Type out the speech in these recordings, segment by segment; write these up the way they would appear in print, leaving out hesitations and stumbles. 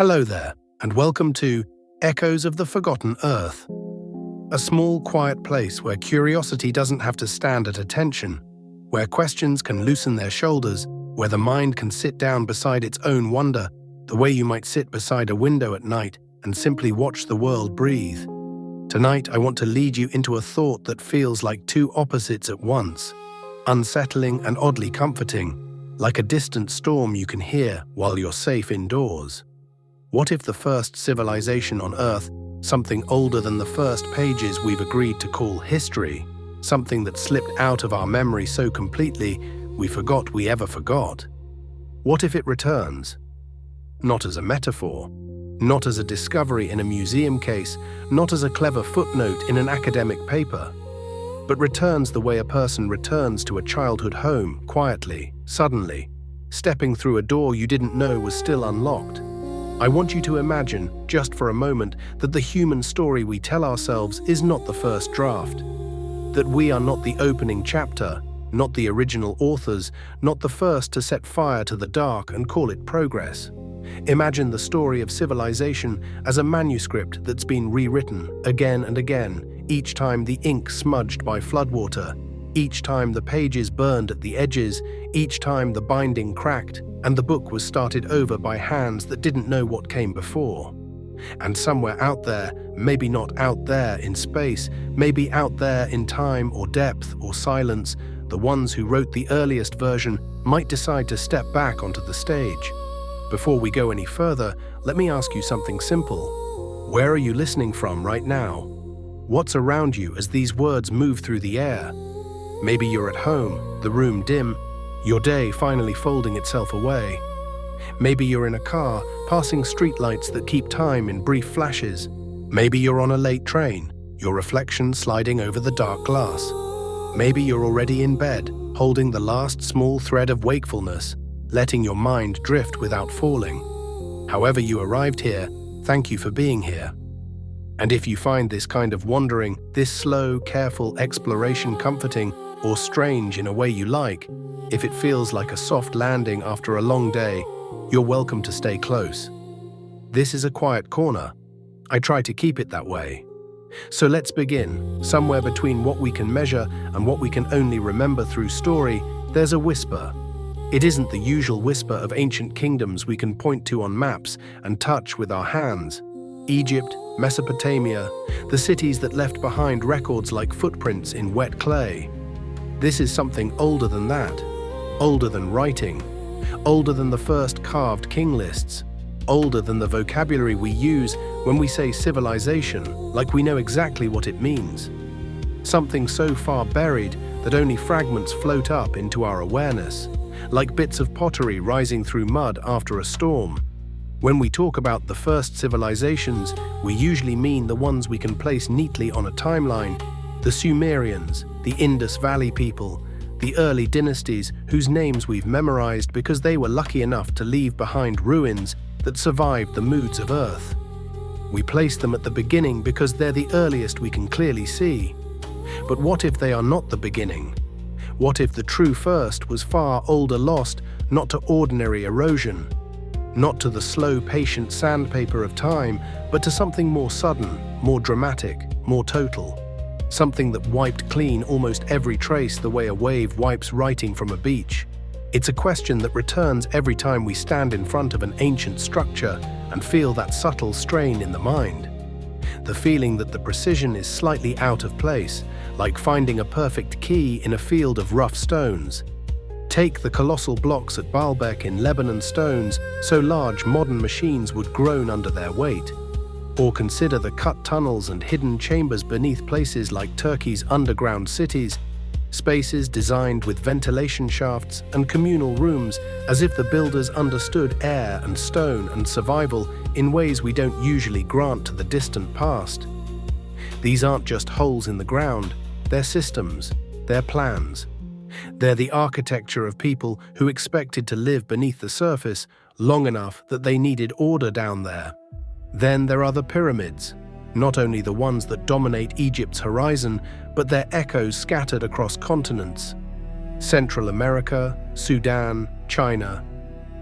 Hello there, and welcome to Echoes of the Forgotten Earth, a small, quiet place where curiosity doesn't have to stand at attention, where questions can loosen their shoulders, where the mind can sit down beside its own wonder, the way you might sit beside a window at night and simply watch the world breathe. Tonight, I want to lead you into a thought that feels like two opposites at once, unsettling and oddly comforting, like a distant storm you can hear while you're safe indoors. What if the first civilization on Earth, something older than the first pages we've agreed to call history, something that slipped out of our memory so completely we forgot we ever forgot? What if it returns? Not as a metaphor, not as a discovery in a museum case, not as a clever footnote in an academic paper, but returns the way a person returns to a childhood home, quietly, suddenly, stepping through a door you didn't know was still unlocked. I want you to imagine, just for a moment, that the human story we tell ourselves is not the first draft, that we are not the opening chapter, not the original authors, not the first to set fire to the dark and call it progress. Imagine the story of civilization as a manuscript that's been rewritten again and again, each time the ink smudged by floodwater, each time the pages burned at the edges, each time the binding cracked, and the book was started over by hands that didn't know what came before. And somewhere out there, maybe not out there in space, maybe out there in time or depth or silence, the ones who wrote the earliest version might decide to step back onto the stage. Before we go any further, let me ask you something simple. Where are you listening from right now? What's around you as these words move through the air? Maybe you're at home, the room dim, your day finally folding itself away. Maybe you're in a car, passing streetlights that keep time in brief flashes. Maybe you're on a late train, your reflection sliding over the dark glass. Maybe you're already in bed, holding the last small thread of wakefulness, letting your mind drift without falling. However you arrived here, thank you for being here. And if you find this kind of wandering, this slow, careful exploration comforting or strange in a way you like, if it feels like a soft landing after a long day, you're welcome to stay close. This is a quiet corner. I try to keep it that way. So let's begin. Somewhere between what we can measure and what we can only remember through story, there's a whisper. It isn't the usual whisper of ancient kingdoms we can point to on maps and touch with our hands. Egypt, Mesopotamia, the cities that left behind records like footprints in wet clay. This is something older than that, older than writing, older than the first carved king lists, older than the vocabulary we use when we say civilization, like we know exactly what it means. Something so far buried that only fragments float up into our awareness, like bits of pottery rising through mud after a storm. When we talk about the first civilizations, we usually mean the ones we can place neatly on a timeline: the Sumerians, the Indus Valley people, the early dynasties whose names we've memorized because they were lucky enough to leave behind ruins that survived the moods of Earth. We place them at the beginning because they're the earliest we can clearly see. But what if they are not the beginning? What if the true first was far older, lost not to ordinary erosion, not to the slow, patient sandpaper of time, but to something more sudden, more dramatic, more total? Something that wiped clean almost every trace the way a wave wipes writing from a beach. It's a question that returns every time we stand in front of an ancient structure and feel that subtle strain in the mind. The feeling that the precision is slightly out of place, like finding a perfect key in a field of rough stones. Take the colossal blocks at Baalbek in Lebanon, stones so large modern machines would groan under their weight. Or consider the cut tunnels and hidden chambers beneath places like Turkey's underground cities, spaces designed with ventilation shafts and communal rooms as if the builders understood air and stone and survival in ways we don't usually grant to the distant past. These aren't just holes in the ground, they're systems, they're plans. They're the architecture of people who expected to live beneath the surface long enough that they needed order down there. Then there are the pyramids, not only the ones that dominate Egypt's horizon, but their echoes scattered across continents. Central America, Sudan, China.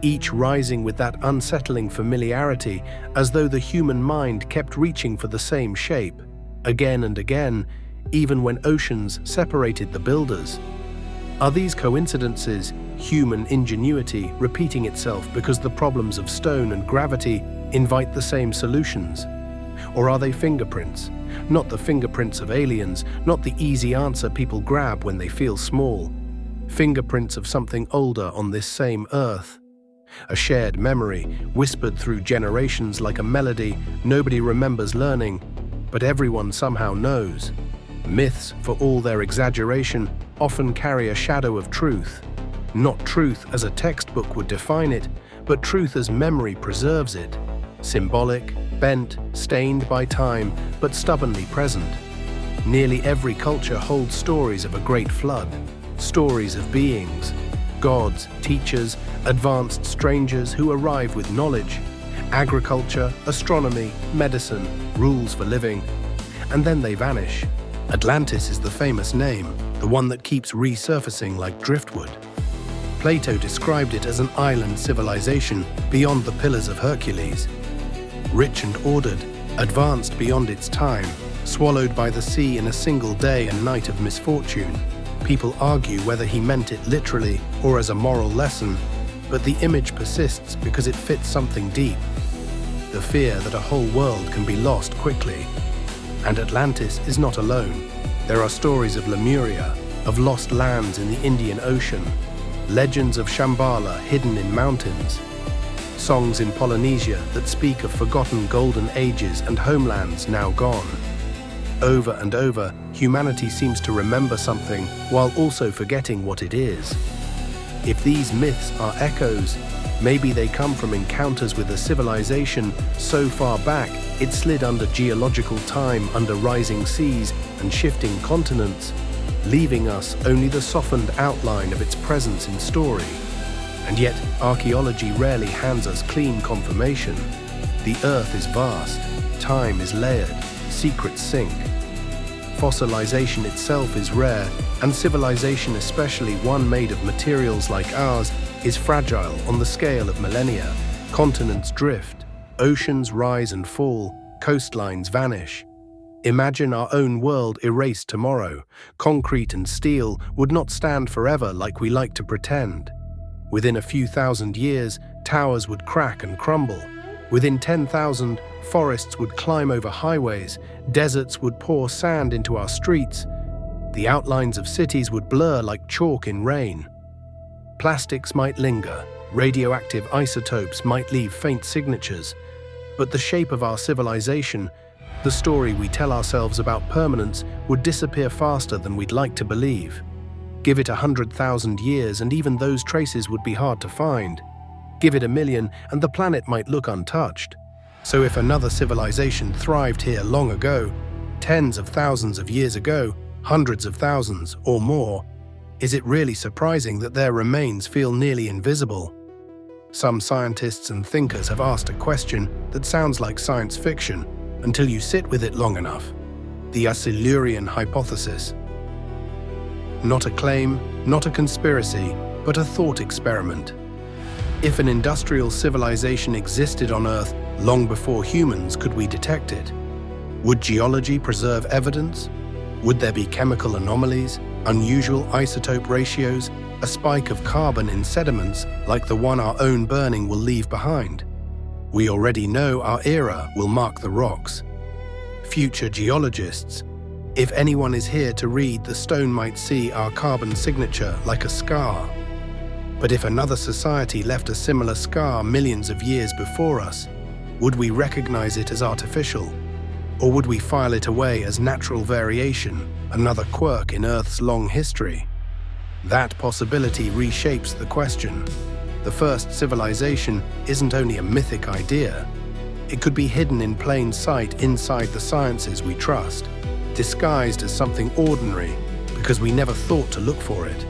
each rising with that unsettling familiarity, as though the human mind kept reaching for the same shape, again and again, even when oceans separated the builders. Are these coincidences, human ingenuity repeating itself because the problems of stone and gravity invite the same solutions? Or are they fingerprints? Not the fingerprints of aliens, not the easy answer people grab when they feel small. Fingerprints of something older on this same earth. A shared memory, whispered through generations like a melody nobody remembers learning, but everyone somehow knows. Myths, for all their exaggeration, often carry a shadow of truth. Not truth as a textbook would define it, but truth as memory preserves it. Symbolic, bent, stained by time, but stubbornly present. Nearly every culture holds stories of a great flood, stories of beings, gods, teachers, advanced strangers who arrive with knowledge, agriculture, astronomy, medicine, rules for living, and then they vanish. Atlantis is the famous name, the one that keeps resurfacing like driftwood. Plato described it as an island civilization beyond the Pillars of Hercules. Rich and ordered, advanced beyond its time, swallowed by the sea in a single day and night of misfortune. People argue whether he meant it literally or as a moral lesson, but the image persists because it fits something deep. The fear that a whole world can be lost quickly. And Atlantis is not alone. There are stories of Lemuria, of lost lands in the Indian Ocean, legends of Shambhala hidden in mountains, songs in Polynesia that speak of forgotten golden ages and homelands now gone. Over and over, humanity seems to remember something while also forgetting what it is. If these myths are echoes, maybe they come from encounters with a civilization so far back it slid under geological time, under rising seas and shifting continents, leaving us only the softened outline of its presence in story. And yet, archaeology rarely hands us clean confirmation. The earth is vast, time is layered, secrets sink. Fossilization itself is rare, and civilization, especially one made of materials like ours, is fragile on the scale of millennia. Continents drift, oceans rise and fall, coastlines vanish. Imagine our own world erased tomorrow. Concrete and steel would not stand forever like we like to pretend. Within a few thousand years, towers would crack and crumble. Within 10,000, forests would climb over highways, deserts would pour sand into our streets. The outlines of cities would blur like chalk in rain. Plastics might linger, radioactive isotopes might leave faint signatures, but the shape of our civilization, the story we tell ourselves about permanence, would disappear faster than we'd like to believe. Give it 100,000 years and even those traces would be hard to find. Give it 1,000,000 and the planet might look untouched. So if another civilization thrived here long ago, tens of thousands of years ago, hundreds of thousands or more, is it really surprising that their remains feel nearly invisible? Some scientists and thinkers have asked a question that sounds like science fiction until you sit with it long enough. The Silurian hypothesis. Not a claim, not a conspiracy, but a thought experiment. If an industrial civilization existed on Earth long before humans, could we detect it? Would geology preserve evidence? Would there be chemical anomalies, unusual isotope ratios, a spike of carbon in sediments like the one our own burning will leave behind? We already know our era will mark the rocks. Future geologists, if anyone is here to read, the stone might see our carbon signature like a scar. But if another society left a similar scar millions of years before us, would we recognize it as artificial? Or would we file it away as natural variation, another quirk in Earth's long history? That possibility reshapes the question. The first civilization isn't only a mythic idea. It could be hidden in plain sight inside the sciences we trust, disguised as something ordinary because we never thought to look for it.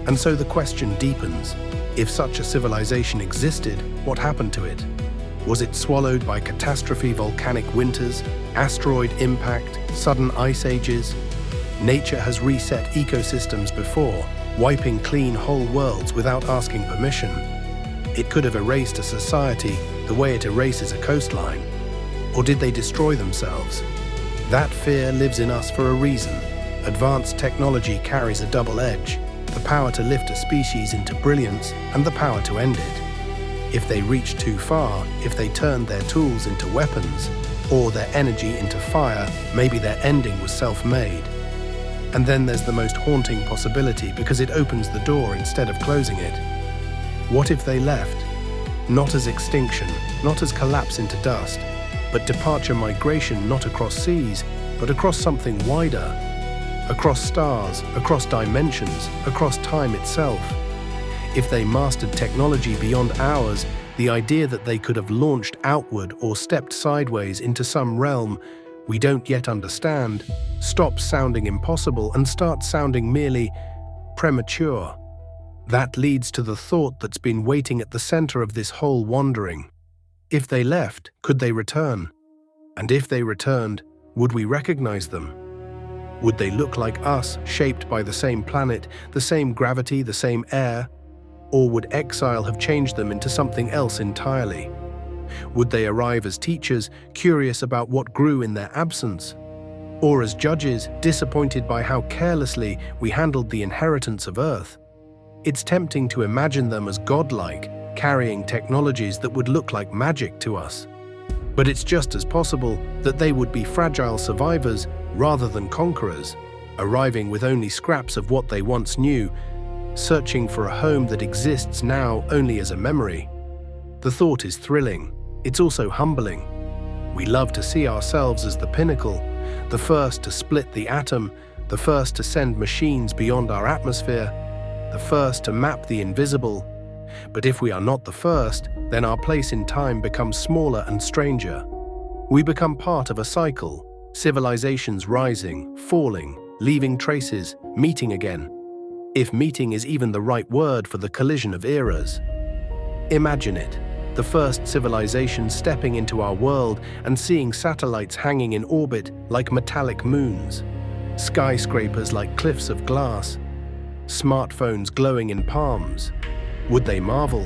And so the question deepens. If such a civilization existed, what happened to it? Was it swallowed by catastrophe, volcanic winters, asteroid impact, sudden ice ages? Nature has reset ecosystems before, wiping clean whole worlds without asking permission. It could have erased a society the way it erases a coastline. Or did they destroy themselves? That fear lives in us for a reason. Advanced technology carries a double edge, the power to lift a species into brilliance and the power to end it. If they reached too far, if they turned their tools into weapons, or their energy into fire, maybe their ending was self-made. And then there's the most haunting possibility because it opens the door instead of closing it. What if they left? Not as extinction, not as collapse into dust, but departure migration not across seas, but across something wider. Across stars, across dimensions, across time itself. If they mastered technology beyond ours, the idea that they could have launched outward or stepped sideways into some realm we don't yet understand stops sounding impossible and starts sounding merely premature. That leads to the thought that's been waiting at the center of this whole wandering. If they left, could they return? And if they returned, would we recognize them? Would they look like us, shaped by the same planet, the same gravity, the same air? Or would exile have changed them into something else entirely? Would they arrive as teachers, curious about what grew in their absence? Or as judges, disappointed by how carelessly we handled the inheritance of Earth? It's tempting to imagine them as godlike, carrying technologies that would look like magic to us. But it's just as possible that they would be fragile survivors rather than conquerors, arriving with only scraps of what they once knew, searching for a home that exists now only as a memory. The thought is thrilling. It's also humbling. We love to see ourselves as the pinnacle, the first to split the atom, the first to send machines beyond our atmosphere, the first to map the invisible. But if we are not the first, then our place in time becomes smaller and stranger. We become part of a cycle, civilizations rising, falling, leaving traces, meeting again. If meeting is even the right word for the collision of eras. Imagine it, the first civilization stepping into our world and seeing satellites hanging in orbit like metallic moons, skyscrapers like cliffs of glass, smartphones glowing in palms. Would they marvel?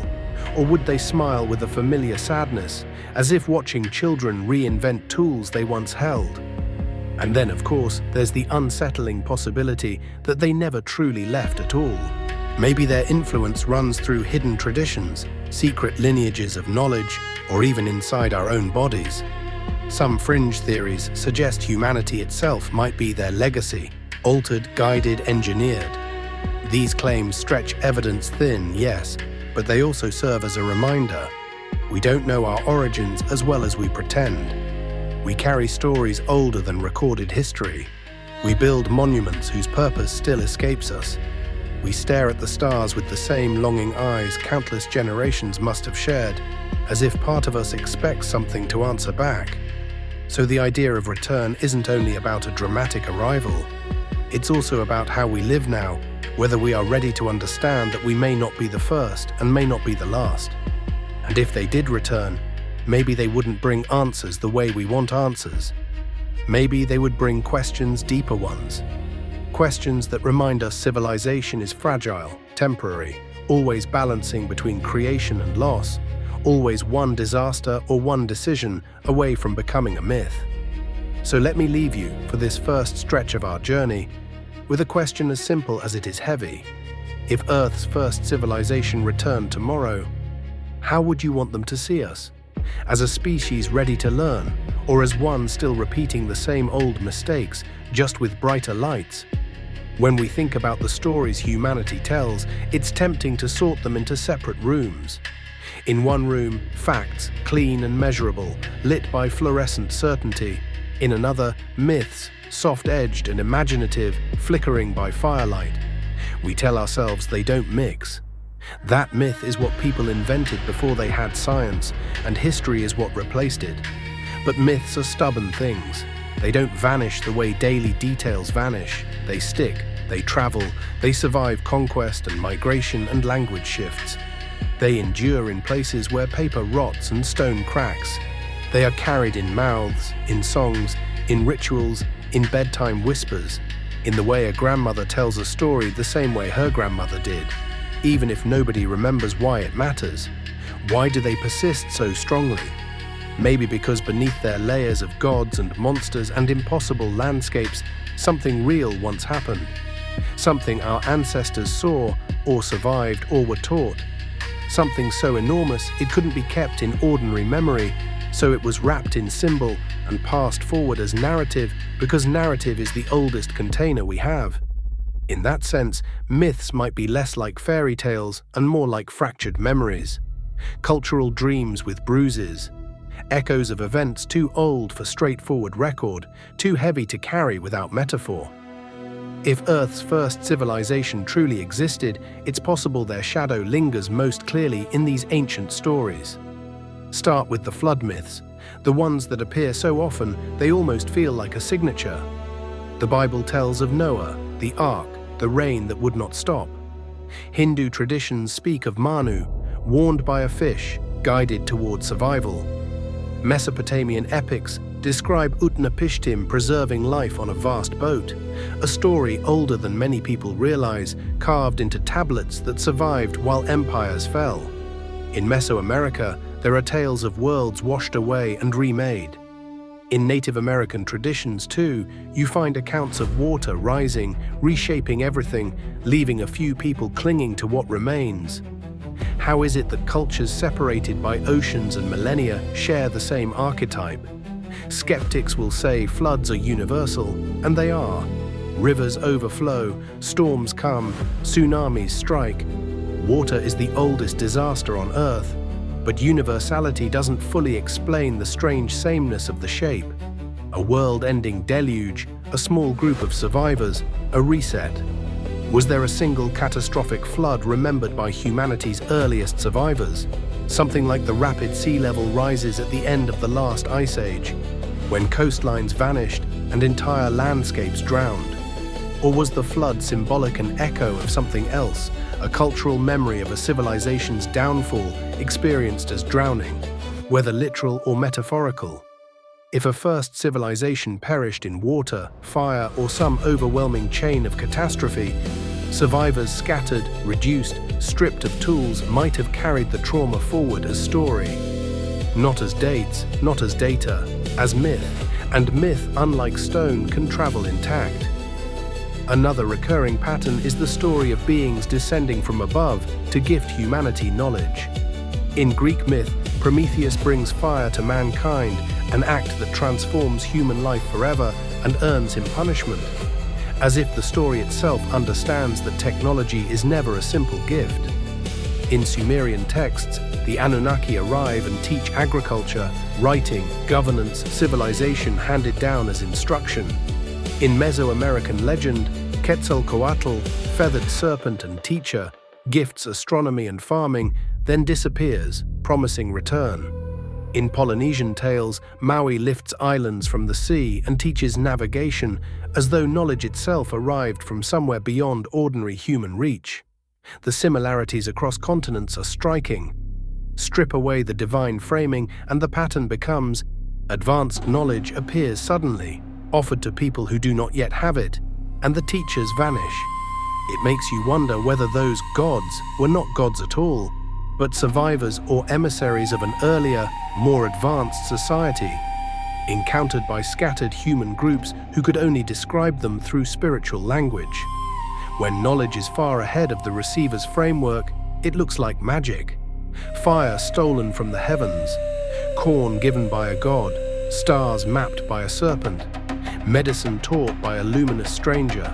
Or would they smile with a familiar sadness, as if watching children reinvent tools they once held? And then, of course, there's the unsettling possibility that they never truly left at all. Maybe their influence runs through hidden traditions, secret lineages of knowledge, or even inside our own bodies. Some fringe theories suggest humanity itself might be their legacy, altered, guided, engineered. These claims stretch evidence thin, yes, but they also serve as a reminder. We don't know our origins as well as we pretend. We carry stories older than recorded history. We build monuments whose purpose still escapes us. We stare at the stars with the same longing eyes countless generations must have shared, as if part of us expects something to answer back. So the idea of return isn't only about a dramatic arrival. It's also about how we live now, whether we are ready to understand that we may not be the first and may not be the last. And if they did return, maybe they wouldn't bring answers the way we want answers. Maybe they would bring questions, deeper ones. Questions that remind us civilization is fragile, temporary, always balancing between creation and loss, always one disaster or one decision away from becoming a myth. So let me leave you, for this first stretch of our journey, with a question as simple as it is heavy. If Earth's first civilization returned tomorrow, how would you want them to see us? As a species ready to learn, or as one still repeating the same old mistakes, just with brighter lights? When we think about the stories humanity tells, it's tempting to sort them into separate rooms. In one room, facts, clean and measurable, lit by fluorescent certainty. In another, myths, soft-edged and imaginative, flickering by firelight. We tell ourselves they don't mix. That myth is what people invented before they had science, and history is what replaced it. But myths are stubborn things. They don't vanish the way daily details vanish. They stick, they travel, they survive conquest and migration and language shifts. They endure in places where paper rots and stone cracks. They are carried in mouths, in songs, in rituals, in bedtime whispers, in the way a grandmother tells a story the same way her grandmother did, even if nobody remembers why it matters. Why do they persist so strongly? Maybe because beneath their layers of gods and monsters and impossible landscapes, something real once happened. Something our ancestors saw, or survived, or were taught. Something so enormous it couldn't be kept in ordinary memory, so it was wrapped in symbol and passed forward as narrative because narrative is the oldest container we have. In that sense, myths might be less like fairy tales and more like fractured memories. Cultural dreams with bruises. Echoes of events too old for straightforward record, too heavy to carry without metaphor. If Earth's first civilization truly existed, it's possible their shadow lingers most clearly in these ancient stories. Start with the flood myths, the ones that appear so often they almost feel like a signature. The Bible tells of Noah, the ark, the rain that would not stop. Hindu traditions speak of Manu, warned by a fish, guided toward survival. Mesopotamian epics describe Utnapishtim preserving life on a vast boat, a story older than many people realize, carved into tablets that survived while empires fell. In Mesoamerica, there are tales of worlds washed away and remade. In Native American traditions, too, you find accounts of water rising, reshaping everything, leaving a few people clinging to what remains. How is it that cultures separated by oceans and millennia share the same archetype? Skeptics will say floods are universal, and they are. Rivers overflow, storms come, tsunamis strike. Water is the oldest disaster on Earth, but universality doesn't fully explain the strange sameness of the shape. A world-ending deluge, a small group of survivors, a reset. Was there a single catastrophic flood remembered by humanity's earliest survivors? Something like the rapid sea level rises at the end of the last ice age, when coastlines vanished and entire landscapes drowned? Or was the flood symbolic an echo of something else, a cultural memory of a civilization's downfall experienced as drowning, whether literal or metaphorical? If a first civilization perished in water, fire, or some overwhelming chain of catastrophe, survivors scattered, reduced, stripped of tools might have carried the trauma forward as story. Not as dates, not as data, as myth, and myth, unlike stone, can travel intact. Another recurring pattern is the story of beings descending from above to gift humanity knowledge. In Greek myth, Prometheus brings fire to mankind, an act that transforms human life forever and earns him punishment, as if the story itself understands that technology is never a simple gift. In Sumerian texts, the Anunnaki arrive and teach agriculture, writing, governance, civilization handed down as instruction. In Mesoamerican legend, Quetzalcoatl, feathered serpent and teacher, gifts astronomy and farming, then disappears, promising return. In Polynesian tales, Maui lifts islands from the sea and teaches navigation, as though knowledge itself arrived from somewhere beyond ordinary human reach. The similarities across continents are striking. Strip away the divine framing and the pattern becomes advanced knowledge appears suddenly, offered to people who do not yet have it, and the teachers vanish. It makes you wonder whether those gods were not gods at all, but survivors or emissaries of an earlier, more advanced society, encountered by scattered human groups who could only describe them through spiritual language. When knowledge is far ahead of the receiver's framework, it looks like magic. Fire stolen from the heavens, corn given by a god, stars mapped by a serpent, medicine taught by a luminous stranger.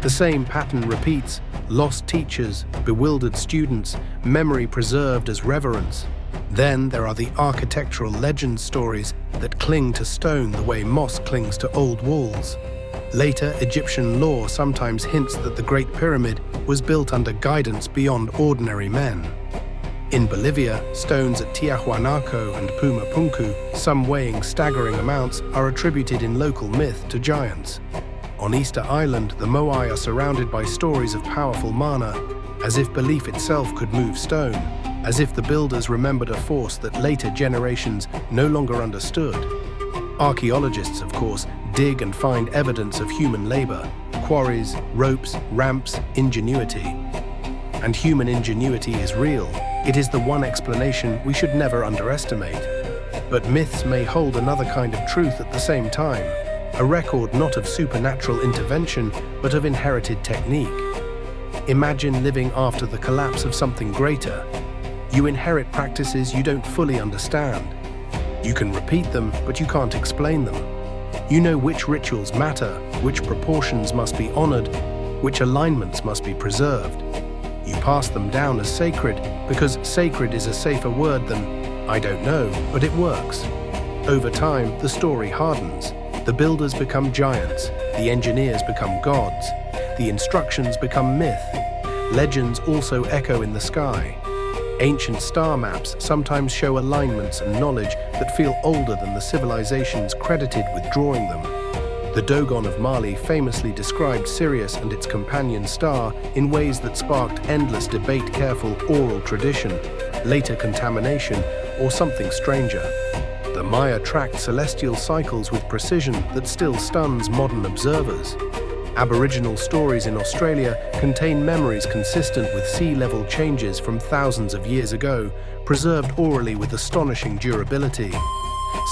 The same pattern repeats: lost teachers, bewildered students, memory preserved as reverence. Then there are the architectural legend stories that cling to stone the way moss clings to old walls. Later Egyptian lore sometimes hints that the Great Pyramid was built under guidance beyond ordinary men. In Bolivia, stones at Tiahuanaco and Pumapunku, some weighing staggering amounts, are attributed in local myth to giants. On Easter Island, the Moai are surrounded by stories of powerful mana, as if belief itself could move stone, as if the builders remembered a force that later generations no longer understood. Archaeologists, of course, dig and find evidence of human labor, quarries, ropes, ramps, ingenuity. And human ingenuity is real. It is the one explanation we should never underestimate. But myths may hold another kind of truth at the same time, a record not of supernatural intervention, but of inherited technique. Imagine living after the collapse of something greater. You inherit practices you don't fully understand. You can repeat them, but you can't explain them. You know which rituals matter, which proportions must be honored, which alignments must be preserved. You pass them down as sacred because sacred is a safer word than "I don't know," but it works. Over time, the story hardens. The builders become giants, the engineers become gods, the instructions become myth. Legends also echo in the sky. Ancient star maps sometimes show alignments and knowledge that feel older than the civilizations credited with drawing them. The Dogon of Mali famously described Sirius and its companion star in ways that sparked endless debate, careful oral tradition, later contamination, or something stranger. The Maya tracked celestial cycles with precision that still stuns modern observers. Aboriginal stories in Australia contain memories consistent with sea level changes from thousands of years ago, preserved orally with astonishing durability.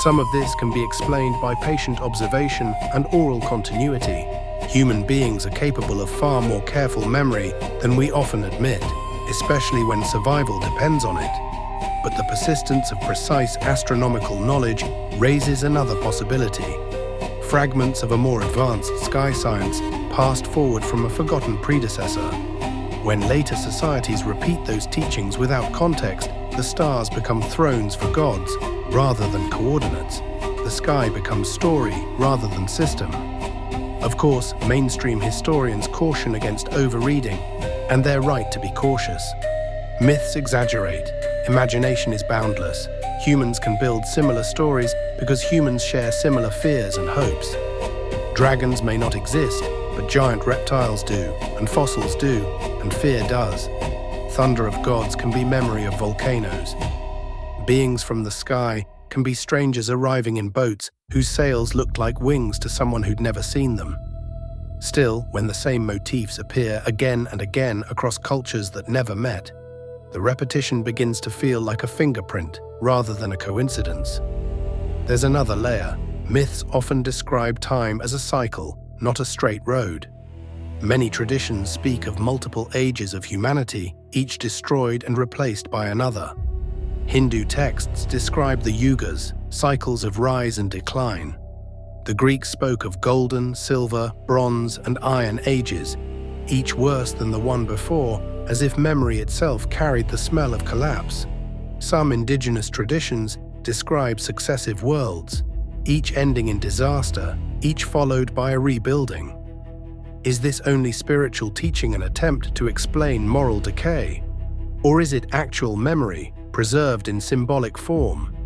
Some of this can be explained by patient observation and oral continuity. Human beings are capable of far more careful memory than we often admit, especially when survival depends on it. But the persistence of precise astronomical knowledge raises another possibility. Fragments of a more advanced sky science passed forward from a forgotten predecessor. When later societies repeat those teachings without context, the stars become thrones for gods rather than coordinates. The sky becomes story rather than system. Of course, mainstream historians caution against overreading, and they're right to be cautious. Myths exaggerate. Imagination is boundless. Humans can build similar stories because humans share similar fears and hopes. Dragons may not exist, but giant reptiles do, and fossils do, and fear does. Thunder of gods can be memory of volcanoes. Beings from the sky can be strangers arriving in boats whose sails looked like wings to someone who'd never seen them. Still, when the same motifs appear again and again across cultures that never met, the repetition begins to feel like a fingerprint rather than a coincidence. There's another layer. Myths often describe time as a cycle, not a straight road. Many traditions speak of multiple ages of humanity, each destroyed and replaced by another. Hindu texts describe the yugas, cycles of rise and decline. The Greeks spoke of golden, silver, bronze, and iron ages, each worse than the one before, as if memory itself carried the smell of collapse. Some indigenous traditions describe successive worlds, each ending in disaster, each followed by a rebuilding. Is this only spiritual teaching an attempt to explain moral decay? Or is it actual memory, preserved in symbolic form?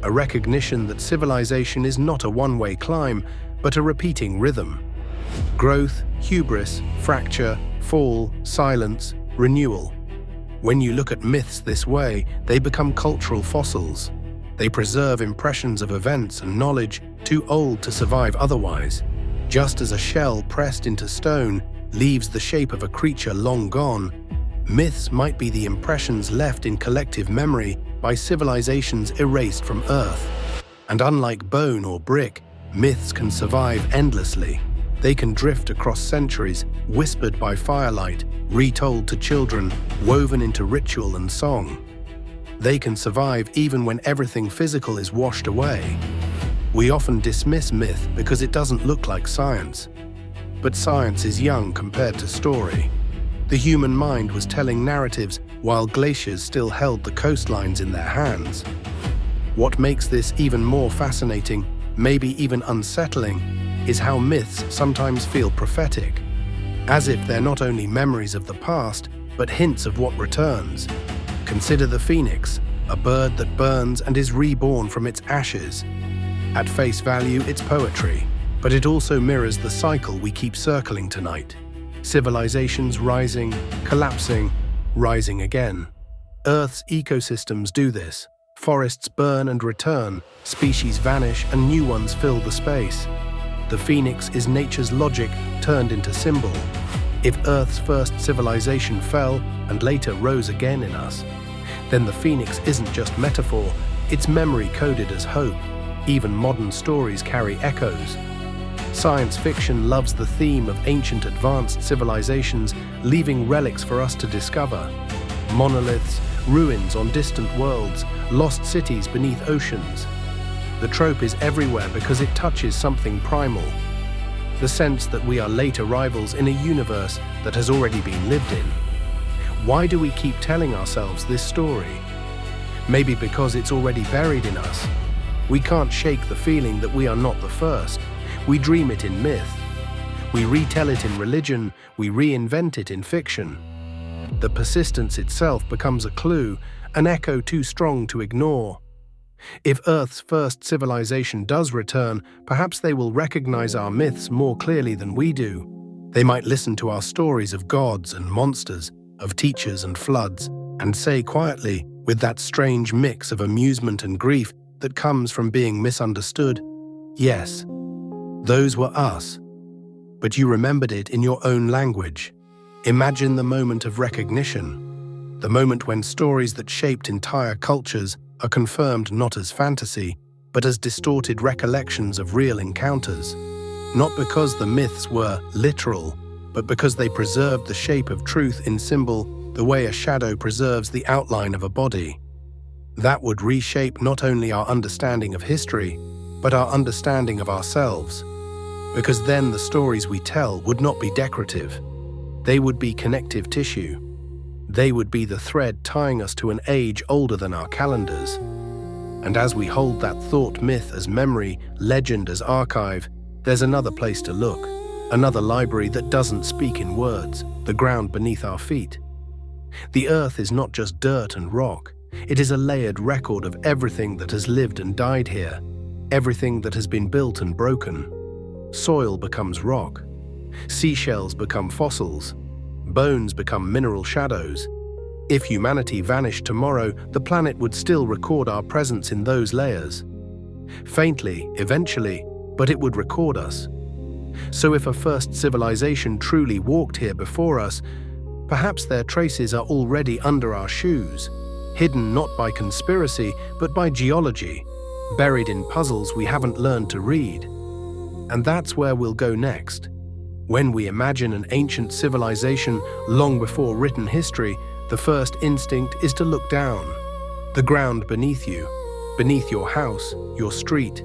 A recognition that civilization is not a one-way climb, but a repeating rhythm. Growth, hubris, fracture, fall, silence, renewal. When you look at myths this way, they become cultural fossils. They preserve impressions of events and knowledge too old to survive otherwise. Just as a shell pressed into stone leaves the shape of a creature long gone, myths might be the impressions left in collective memory by civilizations erased from Earth. And unlike bone or brick, myths can survive endlessly. They can drift across centuries, whispered by firelight, retold to children, woven into ritual and song. They can survive even when everything physical is washed away. We often dismiss myth because it doesn't look like science. But science is young compared to story. The human mind was telling narratives while glaciers still held the coastlines in their hands. What makes this even more fascinating, maybe even unsettling, is how myths sometimes feel prophetic, as if they're not only memories of the past, but hints of what returns. Consider the phoenix, a bird that burns and is reborn from its ashes. At face value, it's poetry, but it also mirrors the cycle we keep circling tonight. Civilizations rising, collapsing, rising again. Earth's ecosystems do this. Forests burn and return, species vanish and new ones fill the space. The phoenix is nature's logic turned into symbol. If Earth's first civilization fell and later rose again in us, then the phoenix isn't just metaphor, it's memory coded as hope. Even modern stories carry echoes. Science fiction loves the theme of ancient advanced civilizations, leaving relics for us to discover. Monoliths, ruins on distant worlds, lost cities beneath oceans. The trope is everywhere because it touches something primal. The sense that we are late arrivals in a universe that has already been lived in. Why do we keep telling ourselves this story? Maybe because it's already buried in us. We can't shake the feeling that we are not the first. We dream it in myth. We retell it in religion. We reinvent it in fiction. The persistence itself becomes a clue, an echo too strong to ignore. If Earth's first civilization does return, perhaps they will recognize our myths more clearly than we do. They might listen to our stories of gods and monsters, of teachers and floods, and say quietly, with that strange mix of amusement and grief that comes from being misunderstood, yes, those were us. But you remembered it in your own language. Imagine the moment of recognition, the moment when stories that shaped entire cultures are confirmed not as fantasy, but as distorted recollections of real encounters. Not because the myths were literal, but because they preserved the shape of truth in symbol the way a shadow preserves the outline of a body. That would reshape not only our understanding of history, but our understanding of ourselves. Because then the stories we tell would not be decorative. They would be connective tissue. They would be the thread tying us to an age older than our calendars. And as we hold that thought myth as memory, legend as archive, there's another place to look. Another library that doesn't speak in words, the ground beneath our feet. The earth is not just dirt and rock. It is a layered record of everything that has lived and died here, everything that has been built and broken. Soil becomes rock. Seashells become fossils. Bones become mineral shadows. If humanity vanished tomorrow, the planet would still record our presence in those layers. Faintly, eventually, but it would record us. So if a first civilization truly walked here before us, perhaps their traces are already under our shoes, hidden not by conspiracy, but by geology, buried in puzzles we haven't learned to read. And that's where we'll go next. When we imagine an ancient civilization long before written history, the first instinct is to look down. The ground beneath you, beneath your house, your street,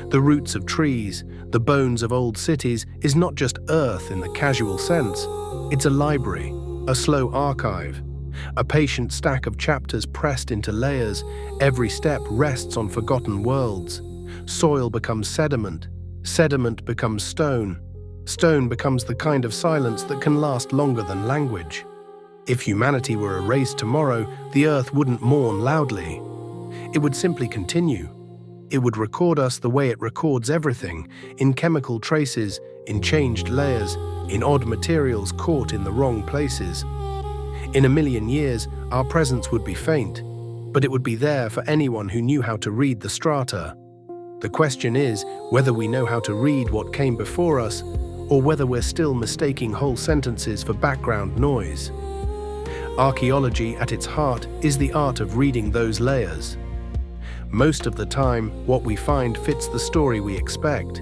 the roots of trees, the bones of old cities is not just earth in the casual sense. It's a library, a slow archive, a patient stack of chapters pressed into layers. Every step rests on forgotten worlds. Soil becomes sediment. Sediment becomes stone. Stone becomes the kind of silence that can last longer than language. If humanity were erased tomorrow, the earth wouldn't mourn loudly. It would simply continue. It would record us the way it records everything, in chemical traces, in changed layers, in odd materials caught in the wrong places. In a million years, our presence would be faint, but it would be there for anyone who knew how to read the strata. The question is whether we know how to read what came before us, or whether we're still mistaking whole sentences for background noise. Archaeology, at its heart, is the art of reading those layers. Most of the time, what we find fits the story we expect.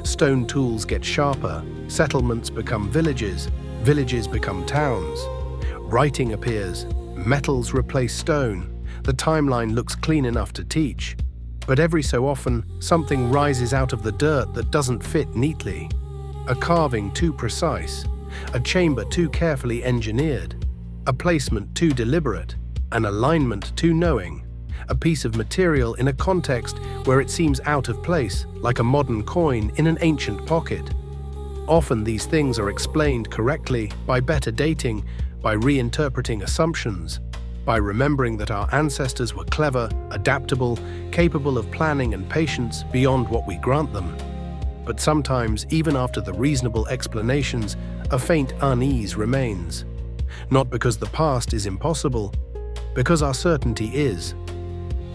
Stone tools get sharper, settlements become villages, villages become towns. Writing appears, metals replace stone, the timeline looks clean enough to teach. But every so often, something rises out of the dirt that doesn't fit neatly. A carving too precise, a chamber too carefully engineered, a placement too deliberate, an alignment too knowing, a piece of material in a context where it seems out of place, like a modern coin in an ancient pocket. Often these things are explained correctly by better dating, by reinterpreting assumptions, by remembering that our ancestors were clever, adaptable, capable of planning and patience beyond what we grant them. But sometimes, even after the reasonable explanations, a faint unease remains. Not because the past is impossible, because our certainty is.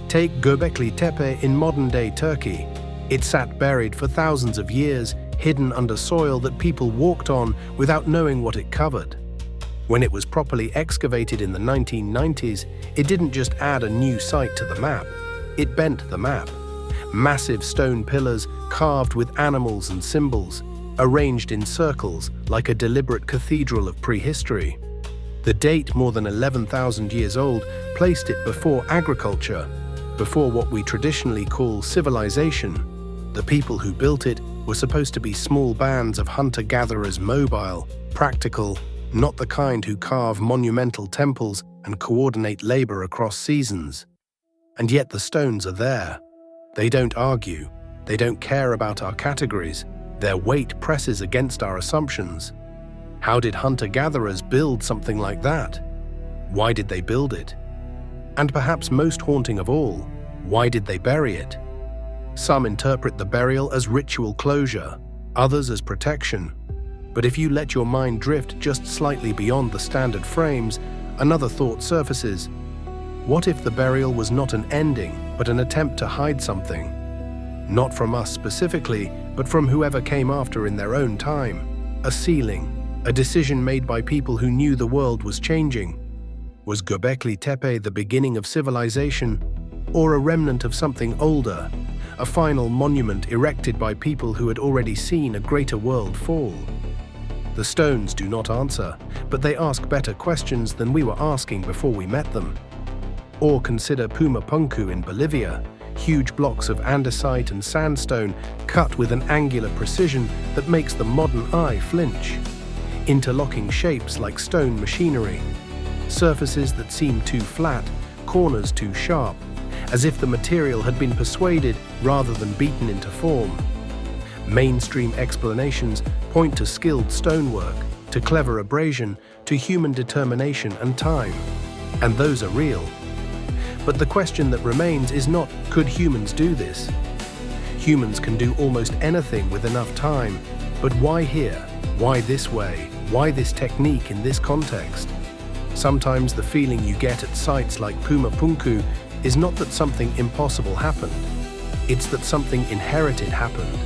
Take Göbekli Tepe in modern-day Turkey. It sat buried for thousands of years, hidden under soil that people walked on without knowing what it covered. When it was properly excavated in the 1990s, it didn't just add a new site to the map, it bent the map. Massive stone pillars carved with animals and symbols, arranged in circles like a deliberate cathedral of prehistory. The date, more than 11,000 years old, placed it before agriculture, before what we traditionally call civilization. The people who built it were supposed to be small bands of hunter-gatherers, mobile, practical, not the kind who carve monumental temples and coordinate labor across seasons. And yet the stones are there. They don't argue. They don't care about our categories. Their weight presses against our assumptions. How did hunter-gatherers build something like that? Why did they build it? And perhaps most haunting of all, why did they bury it? Some interpret the burial as ritual closure, others as protection. But if you let your mind drift just slightly beyond the standard frames, another thought surfaces. What if the burial was not an ending, but an attempt to hide something? Not from us specifically, but from whoever came after in their own time. A ceiling, a decision made by people who knew the world was changing. Was Göbekli Tepe the beginning of civilization, or a remnant of something older, a final monument erected by people who had already seen a greater world fall? The stones do not answer, but they ask better questions than we were asking before we met them. Or consider Pumapunku in Bolivia, huge blocks of andesite and sandstone cut with an angular precision that makes the modern eye flinch. Interlocking shapes like stone machinery, surfaces that seem too flat, corners too sharp, as if the material had been persuaded rather than beaten into form. Mainstream explanations point to skilled stonework, to clever abrasion, to human determination and time. And those are real. But the question that remains is not, could humans do this? Humans can do almost anything with enough time, but why here? Why this way? Why this technique in this context? Sometimes the feeling you get at sites like Pumapunku is not that something impossible happened, it's that something inherited happened.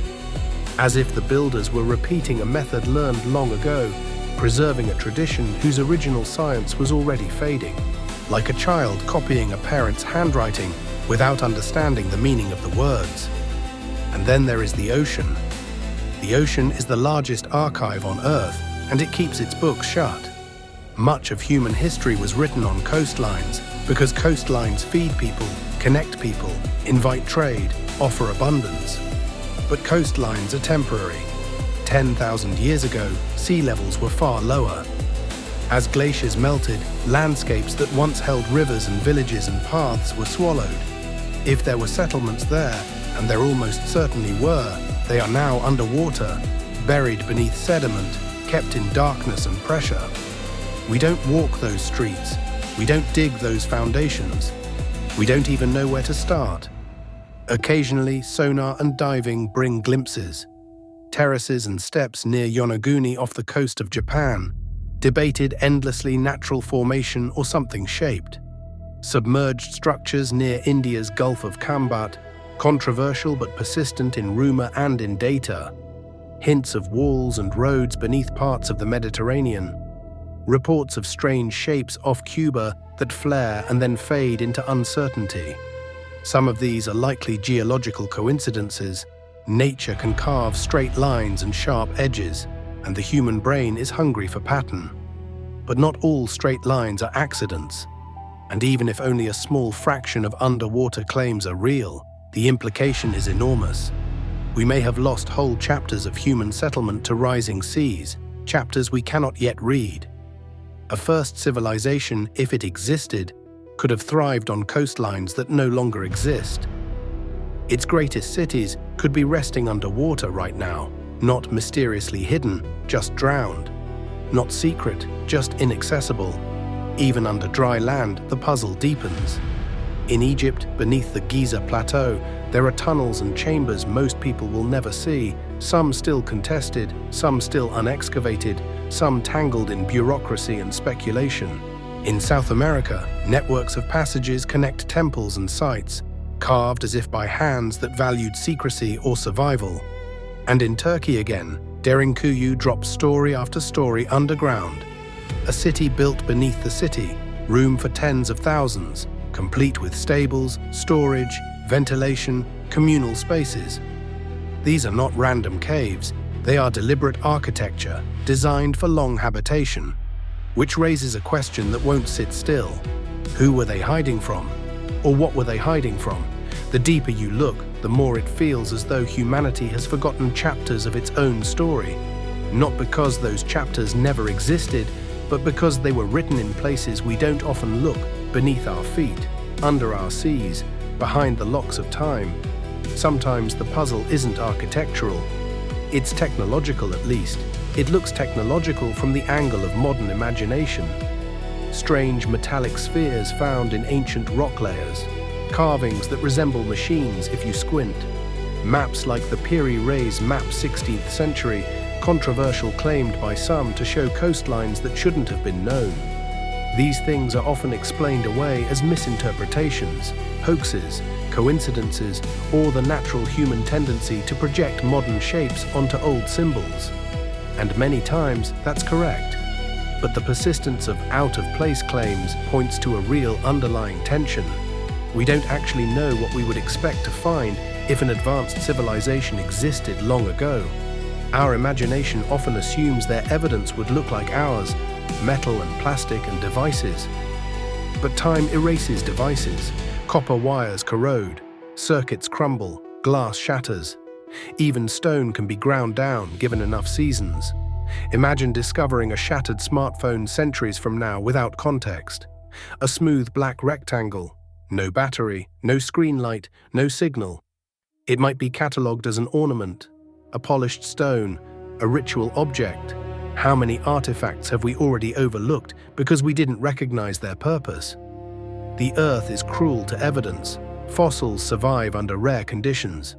As if the builders were repeating a method learned long ago, preserving a tradition whose original science was already fading. Like a child copying a parent's handwriting without understanding the meaning of the words. And then there is the ocean. The ocean is the largest archive on Earth, and it keeps its books shut. Much of human history was written on coastlines, because coastlines feed people, connect people, invite trade, offer abundance. But coastlines are temporary. 10,000 years ago, sea levels were far lower. As glaciers melted, landscapes that once held rivers and villages and paths were swallowed. If there were settlements there, and there almost certainly were, they are now underwater, buried beneath sediment, kept in darkness and pressure. We don't walk those streets. We don't dig those foundations. We don't even know where to start. Occasionally, sonar and diving bring glimpses. Terraces and steps near Yonaguni off the coast of Japan, debated endlessly natural formation or something shaped. Submerged structures near India's Gulf of Kambat, controversial but persistent in rumor and in data. Hints of walls and roads beneath parts of the Mediterranean. Reports of strange shapes off Cuba that flare and then fade into uncertainty. Some of these are likely geological coincidences. Nature can carve straight lines and sharp edges, and the human brain is hungry for pattern. But not all straight lines are accidents. And even if only a small fraction of underwater claims are real, the implication is enormous. We may have lost whole chapters of human settlement to rising seas, chapters we cannot yet read. A first civilization, if it existed, could have thrived on coastlines that no longer exist. Its greatest cities could be resting underwater right now, not mysteriously hidden, just drowned. Not secret, just inaccessible. Even under dry land, the puzzle deepens. In Egypt, beneath the Giza Plateau, there are tunnels and chambers most people will never see, some still contested, some still unexcavated, some tangled in bureaucracy and speculation. In South America, networks of passages connect temples and sites, carved as if by hands that valued secrecy or survival. And in Turkey again, Derinkuyu drops story after story underground, a city built beneath the city, room for tens of thousands, complete with stables, storage, ventilation, communal spaces. These are not random caves, they are deliberate architecture designed for long habitation, which raises a question that won't sit still. Who were they hiding from? Or what were they hiding from? The deeper you look, the more it feels as though humanity has forgotten chapters of its own story. Not because those chapters never existed, but because they were written in places we don't often look, beneath our feet, under our seas, behind the locks of time. Sometimes the puzzle isn't architectural. It's technological, at least. It looks technological from the angle of modern imagination. Strange metallic spheres found in ancient rock layers, carvings that resemble machines if you squint, maps like the Piri Reis map 16th century, controversial claimed by some to show coastlines that shouldn't have been known. These things are often explained away as misinterpretations, hoaxes, coincidences, or the natural human tendency to project modern shapes onto old symbols. And many times, that's correct. But the persistence of out-of-place claims points to a real underlying tension. We don't actually know what we would expect to find if an advanced civilization existed long ago. Our imagination often assumes their evidence would look like ours, metal and plastic and devices. But time erases devices. Copper wires corrode, circuits crumble, glass shatters. Even stone can be ground down given enough seasons. Imagine discovering a shattered smartphone centuries from now without context. A smooth black rectangle, no battery, no screen light, no signal. It might be catalogued as an ornament, a polished stone, a ritual object. How many artifacts have we already overlooked because we didn't recognize their purpose? The Earth is cruel to evidence. Fossils survive under rare conditions.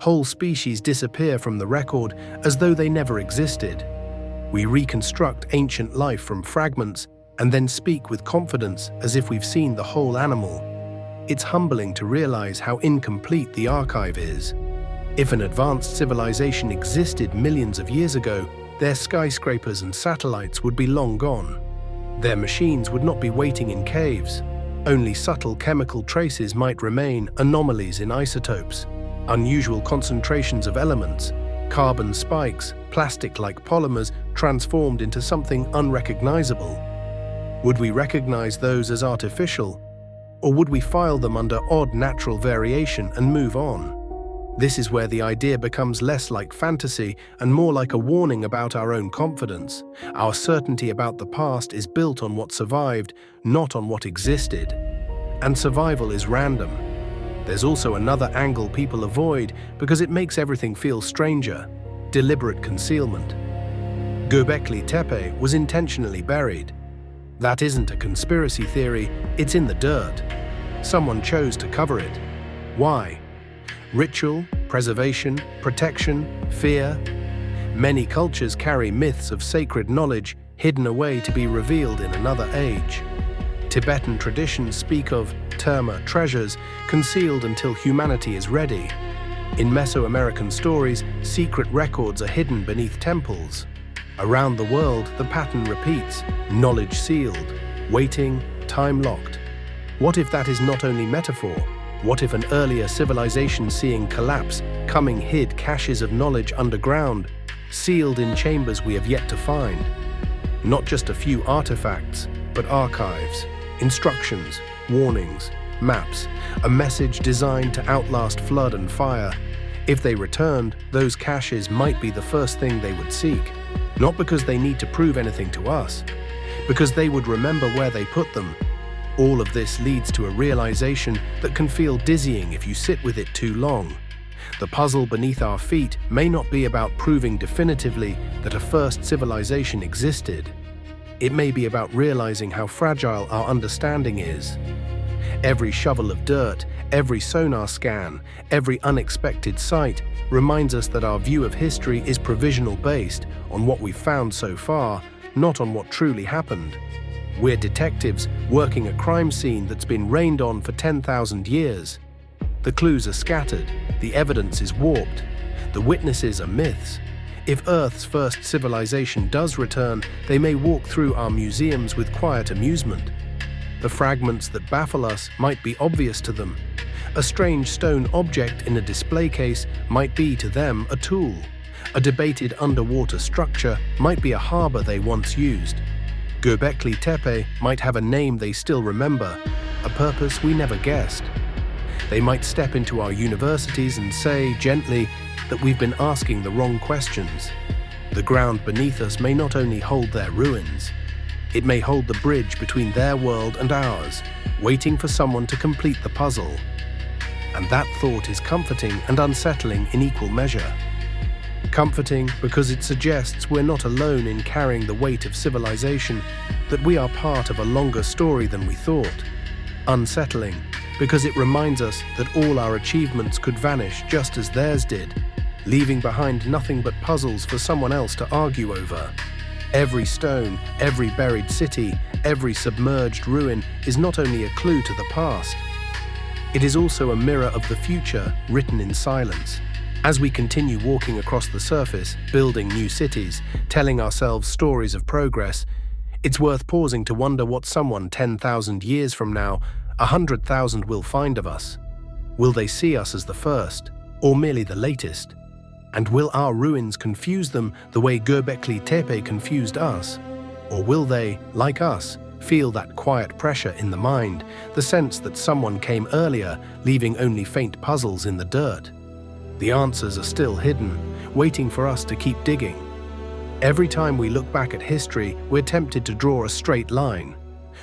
Whole species disappear from the record as though they never existed. We reconstruct ancient life from fragments and then speak with confidence as if we've seen the whole animal. It's humbling to realize how incomplete the archive is. If an advanced civilization existed millions of years ago, their skyscrapers and satellites would be long gone. Their machines would not be waiting in caves. Only subtle chemical traces might remain, anomalies in isotopes, unusual concentrations of elements, carbon spikes, plastic-like polymers transformed into something unrecognizable. Would we recognize those as artificial? Or would we file them under odd natural variation and move on? This is where the idea becomes less like fantasy and more like a warning about our own confidence. Our certainty about the past is built on what survived, not on what existed. And survival is random. There's also another angle people avoid because it makes everything feel stranger: deliberate concealment. Göbekli Tepe was intentionally buried. That isn't a conspiracy theory, it's in the dirt. Someone chose to cover it. Why? Ritual, preservation, protection, fear. Many cultures carry myths of sacred knowledge hidden away to be revealed in another age. Tibetan traditions speak of terma treasures concealed until humanity is ready. In Mesoamerican stories, secret records are hidden beneath temples. Around the world, the pattern repeats, knowledge sealed, waiting, time locked. What if that is not only metaphor? What if an earlier civilization seeing collapse, coming hid caches of knowledge underground, sealed in chambers we have yet to find? Not just a few artifacts, but archives, instructions, warnings, maps, a message designed to outlast flood and fire. If they returned, those caches might be the first thing they would seek, not because they need to prove anything to us, because they would remember where they put them. All of this leads to a realization that can feel dizzying if you sit with it too long. The puzzle beneath our feet may not be about proving definitively that a first civilization existed. It may be about realizing how fragile our understanding is. Every shovel of dirt, every sonar scan, every unexpected sight reminds us that our view of history is provisional based on what we've found so far, not on what truly happened. We're detectives working a crime scene that's been rained on for 10,000 years. The clues are scattered, the evidence is warped, the witnesses are myths. If Earth's first civilization does return, they may walk through our museums with quiet amusement. The fragments that baffle us might be obvious to them. A strange stone object in a display case might be to them a tool. A debated underwater structure might be a harbor they once used. Göbekli Tepe might have a name they still remember, a purpose we never guessed. They might step into our universities and say, gently, that we've been asking the wrong questions. The ground beneath us may not only hold their ruins, it may hold the bridge between their world and ours, waiting for someone to complete the puzzle. And that thought is comforting and unsettling in equal measure. Comforting because it suggests we're not alone in carrying the weight of civilization, that we are part of a longer story than we thought. Unsettling because it reminds us that all our achievements could vanish just as theirs did, leaving behind nothing but puzzles for someone else to argue over. Every stone, every buried city, every submerged ruin is not only a clue to the past, it is also a mirror of the future written in silence. As we continue walking across the surface, building new cities, telling ourselves stories of progress, it's worth pausing to wonder what someone 10,000 years from now, 100,000 will find of us. Will they see us as the first, or merely the latest? And will our ruins confuse them the way Göbekli Tepe confused us? Or will they, like us, feel that quiet pressure in the mind, the sense that someone came earlier, leaving only faint puzzles in the dirt? The answers are still hidden, waiting for us to keep digging. Every time we look back at history, we're tempted to draw a straight line.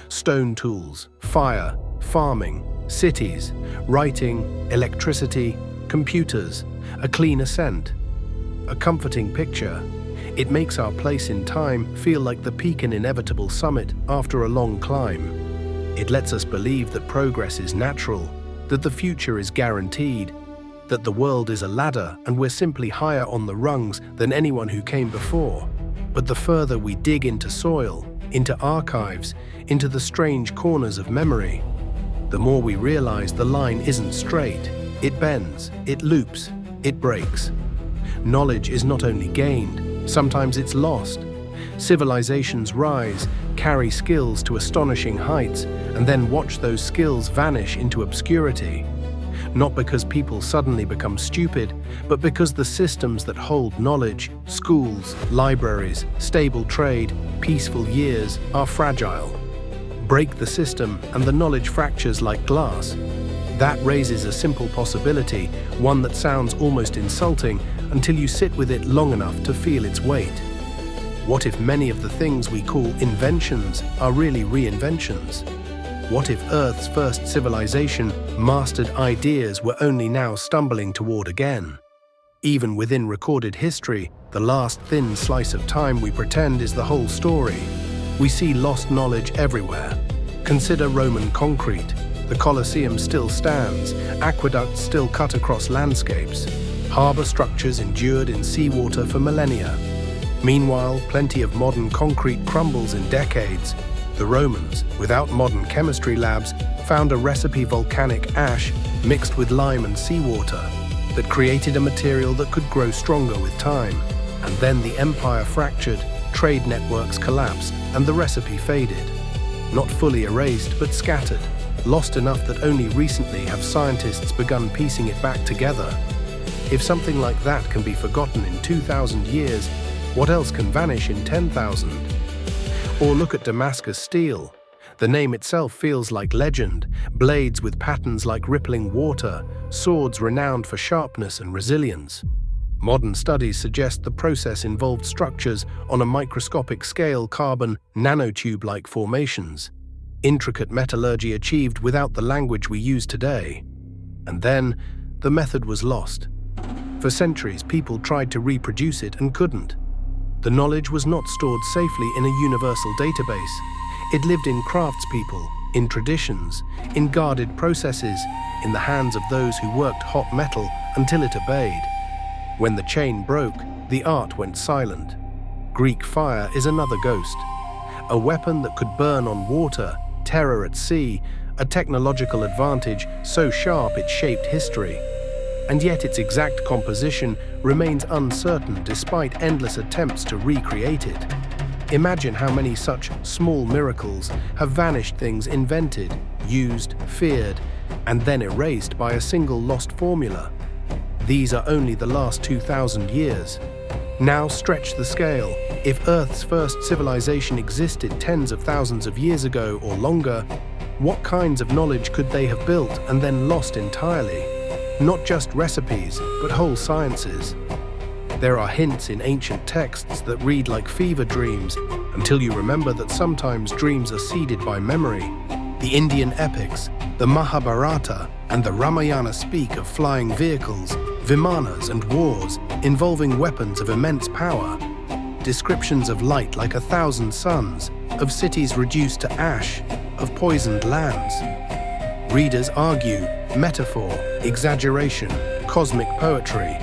Stone tools, fire, farming, cities, writing, electricity, computers, a clean ascent. A comforting picture. It makes our place in time feel like the peak and inevitable summit after a long climb. It lets us believe that progress is natural, that the future is guaranteed, that the world is a ladder and we're simply higher on the rungs than anyone who came before. But the further we dig into soil, into archives, into the strange corners of memory, the more we realize the line isn't straight. It bends, it loops, it breaks. Knowledge is not only gained, sometimes it's lost. Civilizations rise, carry skills to astonishing heights, and then watch those skills vanish into obscurity. Not because people suddenly become stupid, but because the systems that hold knowledge, schools, libraries, stable trade, peaceful years, are fragile. Break the system and the knowledge fractures like glass. That raises a simple possibility, one that sounds almost insulting until you sit with it long enough to feel its weight. What if many of the things we call inventions are really reinventions? What if Earth's first civilization mastered ideas we're only now stumbling toward again? Even within recorded history, the last thin slice of time we pretend is the whole story. We see lost knowledge everywhere. Consider Roman concrete. The Colosseum still stands, aqueducts still cut across landscapes, harbor structures endured in seawater for millennia. Meanwhile, plenty of modern concrete crumbles in decades. The Romans, without modern chemistry labs, found a recipe volcanic ash mixed with lime and seawater that created a material that could grow stronger with time. And then the empire fractured, trade networks collapsed, and the recipe faded. Not fully erased, but scattered. Lost enough that only recently have scientists begun piecing it back together. If something like that can be forgotten in 2,000 years, what else can vanish in 10,000? Or look at Damascus steel. The name itself feels like legend, blades with patterns like rippling water, swords renowned for sharpness and resilience. Modern studies suggest the process involved structures on a microscopic scale, carbon nanotube-like formations. Intricate metallurgy achieved without the language we use today. And then, the method was lost. For centuries, people tried to reproduce it and couldn't. The knowledge was not stored safely in a universal database. It lived in craftspeople, in traditions, in guarded processes, in the hands of those who worked hot metal until it obeyed. When the chain broke, the art went silent. Greek fire is another ghost. A weapon that could burn on water, terror at sea, a technological advantage so sharp it shaped history. and yet its exact composition remains uncertain despite endless attempts to recreate it. Imagine how many such small miracles have vanished, things invented, used, feared, and then erased by a single lost formula. These are only the last 2,000 years. Now stretch the scale. If Earth's first civilization existed tens of thousands of years ago or longer, what kinds of knowledge could they have built and then lost entirely? Not just recipes, but whole sciences. There are hints in ancient texts that read like fever dreams, until you remember that sometimes dreams are seeded by memory. The Indian epics, the Mahabharata, and the Ramayana speak of flying vehicles, vimanas, and wars involving weapons of immense power. Descriptions of light like 1,000 suns, of cities reduced to ash, of poisoned lands. Readers argue metaphor, exaggeration, cosmic poetry.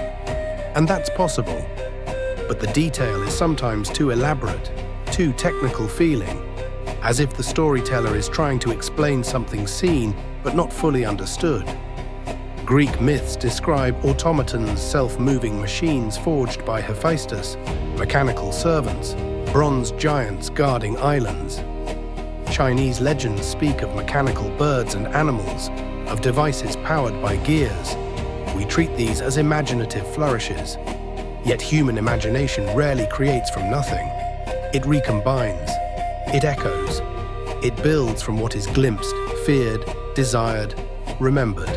And that's possible. But the detail is sometimes too elaborate, too technical feeling, as if the storyteller is trying to explain something seen but not fully understood. Greek myths describe automatons, self-moving machines forged by Hephaestus, mechanical servants, bronze giants guarding islands. Chinese legends speak of mechanical birds and animals, of devices powered by gears. We treat these as imaginative flourishes. Yet human imagination rarely creates from nothing. It recombines. It echoes. It builds from what is glimpsed, feared, desired, remembered.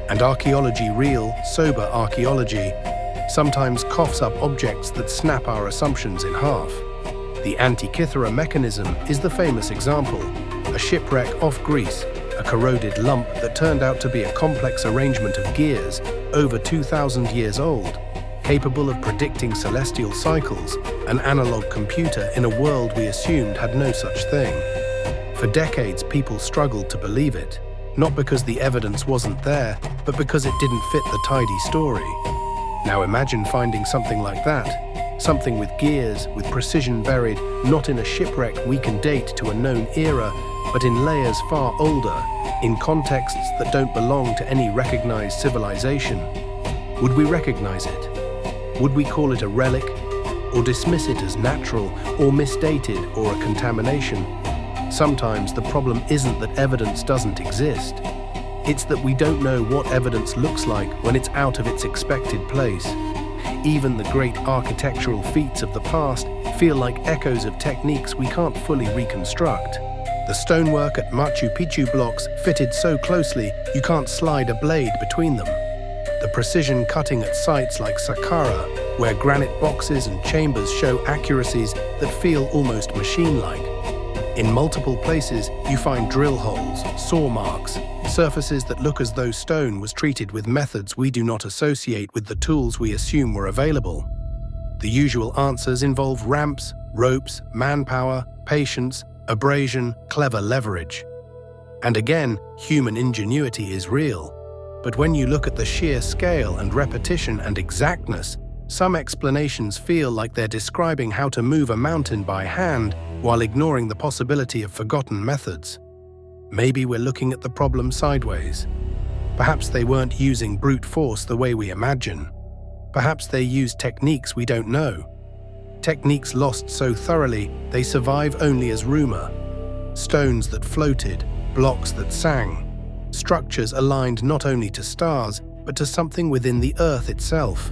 And archaeology, real, sober archaeology, sometimes coughs up objects that snap our assumptions in half. The Antikythera mechanism is the famous example, a shipwreck off Greece, a corroded lump that turned out to be a complex arrangement of gears over 2,000 years old, capable of predicting celestial cycles, an analog computer in a world we assumed had no such thing. For decades, people struggled to believe it, not because the evidence wasn't there, but because it didn't fit the tidy story. Now imagine finding something like that, something with gears, with precision buried, not in a shipwreck we can date to a known era, but in layers far older, in contexts that don't belong to any recognized civilization. Would we recognize it? Would we call it a relic, or dismiss it as natural, or misdated, or a contamination? Sometimes the problem isn't that evidence doesn't exist. It's that we don't know what evidence looks like when it's out of its expected place. Even the great architectural feats of the past feel like echoes of techniques we can't fully reconstruct. The stonework at Machu Picchu blocks fitted so closely you can't slide a blade between them. The precision cutting at sites like Saqqara, where granite boxes and chambers show accuracies that feel almost machine-like. In multiple places, you find drill holes, saw marks, surfaces that look as though stone was treated with methods we do not associate with the tools we assume were available. The usual answers involve ramps, ropes, manpower, patience, abrasion, clever leverage. And again, human ingenuity is real. But when you look at the sheer scale and repetition and exactness, some explanations feel like they're describing how to move a mountain by hand while ignoring the possibility of forgotten methods. Maybe we're looking at the problem sideways. Perhaps they weren't using brute force the way we imagine. Perhaps they used techniques we don't know. Techniques lost so thoroughly they survive only as rumor. Stones that floated, blocks that sang, structures aligned not only to stars, but to something within the earth itself.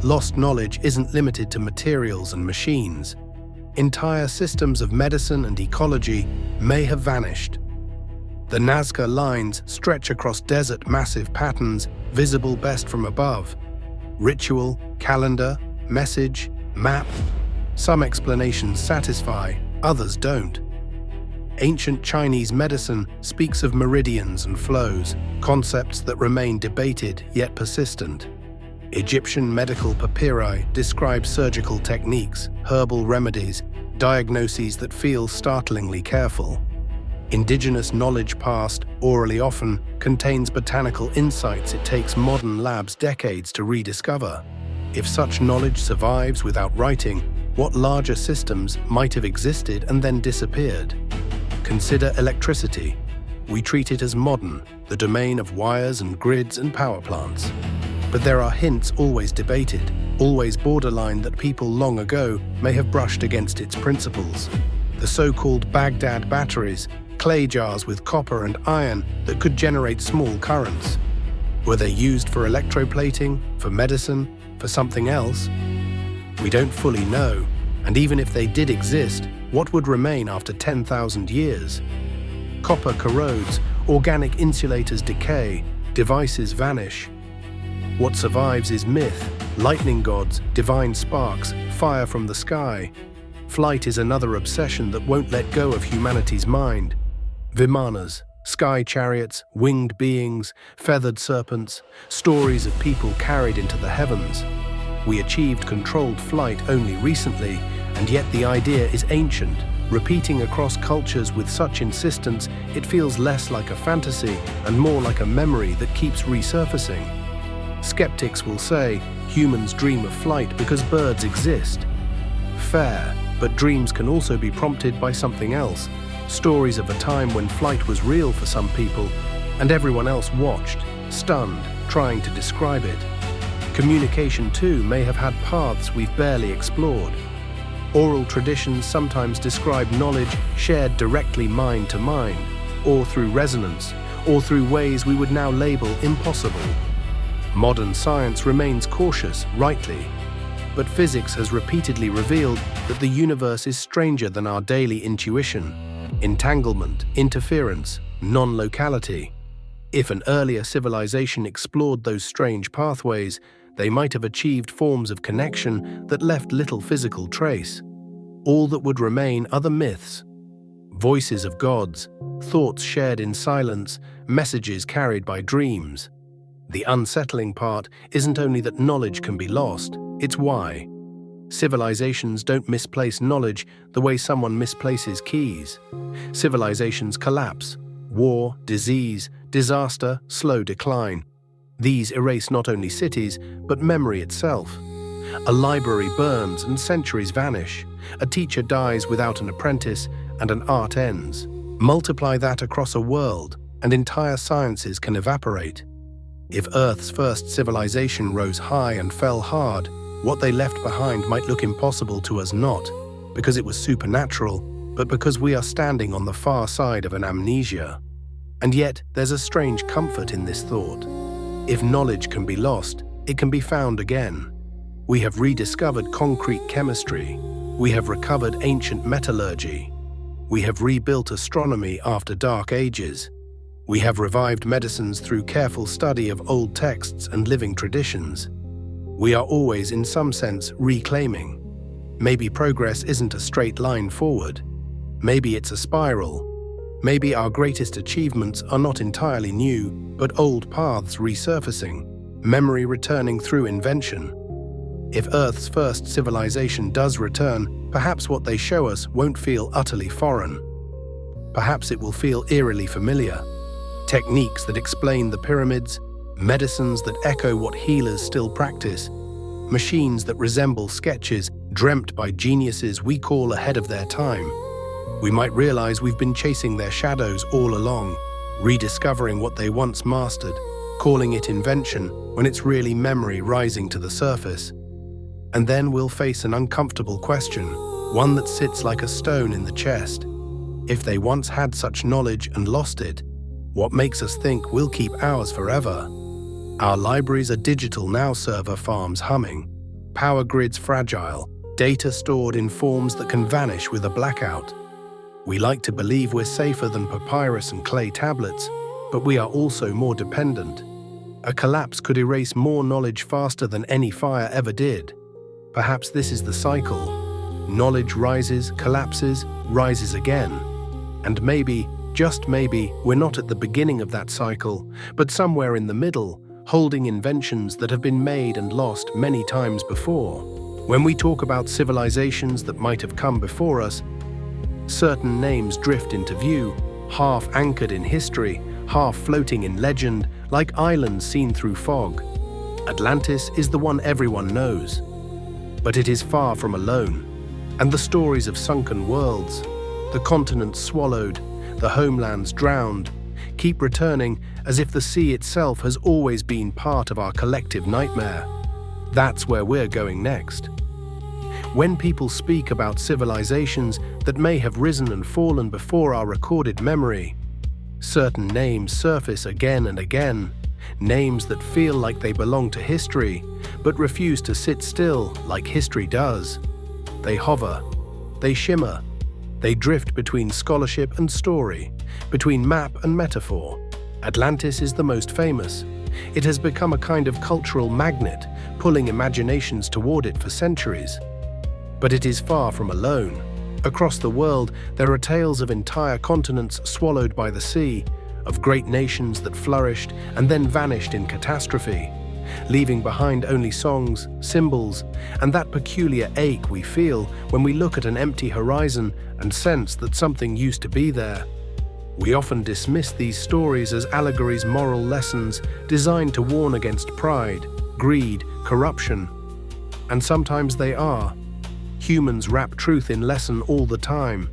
Lost knowledge isn't limited to materials and machines. Entire systems of medicine and ecology may have vanished. The Nazca lines stretch across desert massive patterns visible best from above. Ritual, calendar, message, map. Some explanations satisfy, others don't. Ancient Chinese medicine speaks of meridians and flows, concepts that remain debated yet persistent. Egyptian medical papyri describe surgical techniques, herbal remedies, diagnoses that feel startlingly careful. Indigenous knowledge passed, orally often, contains botanical insights it takes modern labs decades to rediscover. If such knowledge survives without writing, what larger systems might have existed and then disappeared? Consider electricity. We treat it as modern, the domain of wires and grids and power plants. But there are hints always debated, always borderline, that people long ago may have brushed against its principles. The so-called Baghdad batteries, clay jars with copper and iron that could generate small currents. Were they used for electroplating, for medicine, for something else? We don't fully know, and even if they did exist, what would remain after 10,000 years? Copper corrodes, organic insulators decay, devices vanish. What survives is myth, lightning gods, divine sparks, fire from the sky. Flight is another obsession that won't let go of humanity's mind. Vimanas, sky chariots, winged beings, feathered serpents, stories of people carried into the heavens. We achieved controlled flight only recently, and yet the idea is ancient, repeating across cultures with such insistence it feels less like a fantasy and more like a memory that keeps resurfacing. Skeptics will say humans dream of flight because birds exist. Fair, but dreams can also be prompted by something else. Stories of a time when flight was real for some people, and everyone else watched, stunned, trying to describe it. Communication too may have had paths we've barely explored. Oral traditions sometimes describe knowledge shared directly mind to mind, or through resonance, or through ways we would now label impossible. Modern science remains cautious, rightly, but physics has repeatedly revealed that the universe is stranger than our daily intuition. Entanglement, interference, non-locality. If an earlier civilization explored those strange pathways, they might have achieved forms of connection that left little physical trace. All that would remain are the myths. Voices of gods, thoughts shared in silence, messages carried by dreams. The unsettling part isn't only that knowledge can be lost, it's why. Civilizations don't misplace knowledge the way someone misplaces keys. Civilizations collapse. War, disease, disaster, slow decline. These erase not only cities, but memory itself. A library burns and centuries vanish. A teacher dies without an apprentice, and an art ends. Multiply that across a world, and entire sciences can evaporate. If Earth's first civilization rose high and fell hard, what they left behind might look impossible to us, not because it was supernatural, but because we are standing on the far side of an amnesia. And yet, there's a strange comfort in this thought. If knowledge can be lost, it can be found again. We have rediscovered concrete chemistry. We have recovered ancient metallurgy. We have rebuilt astronomy after dark ages. We have revived medicines through careful study of old texts and living traditions. We are always, in some sense, reclaiming. Maybe progress isn't a straight line forward. Maybe it's a spiral. Maybe our greatest achievements are not entirely new, but old paths resurfacing, memory returning through invention. If Earth's first civilization does return, perhaps what they show us won't feel utterly foreign. Perhaps it will feel eerily familiar. Techniques that explain the pyramids, medicines that echo what healers still practice, machines that resemble sketches dreamt by geniuses we call ahead of their time. We might realize we've been chasing their shadows all along, rediscovering what they once mastered, calling it invention when it's really memory rising to the surface. And then we'll face an uncomfortable question, one that sits like a stone in the chest. If they once had such knowledge and lost it, what makes us think we'll keep ours forever? Our libraries are digital now, server farms humming, power grids fragile, data stored in forms that can vanish with a blackout. We like to believe we're safer than papyrus and clay tablets, but we are also more dependent. A collapse could erase more knowledge faster than any fire ever did. Perhaps this is the cycle. Knowledge rises, collapses, rises again. And maybe, just maybe, we're not at the beginning of that cycle, but somewhere in the middle, holding inventions that have been made and lost many times before. When we talk about civilizations that might have come before us, certain names drift into view, half anchored in history, half floating in legend, like islands seen through fog. Atlantis is the one everyone knows. But it is far from alone. And the stories of sunken worlds, the continents swallowed, the homelands drowned, keep returning as if the sea itself has always been part of our collective nightmare. That's where we're going next. When people speak about civilizations that may have risen and fallen before our recorded memory, certain names surface again and again, names that feel like they belong to history, but refuse to sit still like history does. They hover, they shimmer, they drift between scholarship and story, between map and metaphor. Atlantis is the most famous. It has become a kind of cultural magnet, pulling imaginations toward it for centuries. But it is far from alone. Across the world, there are tales of entire continents swallowed by the sea, of great nations that flourished and then vanished in catastrophe, leaving behind only songs, symbols, and that peculiar ache we feel when we look at an empty horizon and sense that something used to be there. We often dismiss these stories as allegories, moral lessons designed to warn against pride, greed, corruption. And sometimes they are. Humans wrap truth in lesson all the time.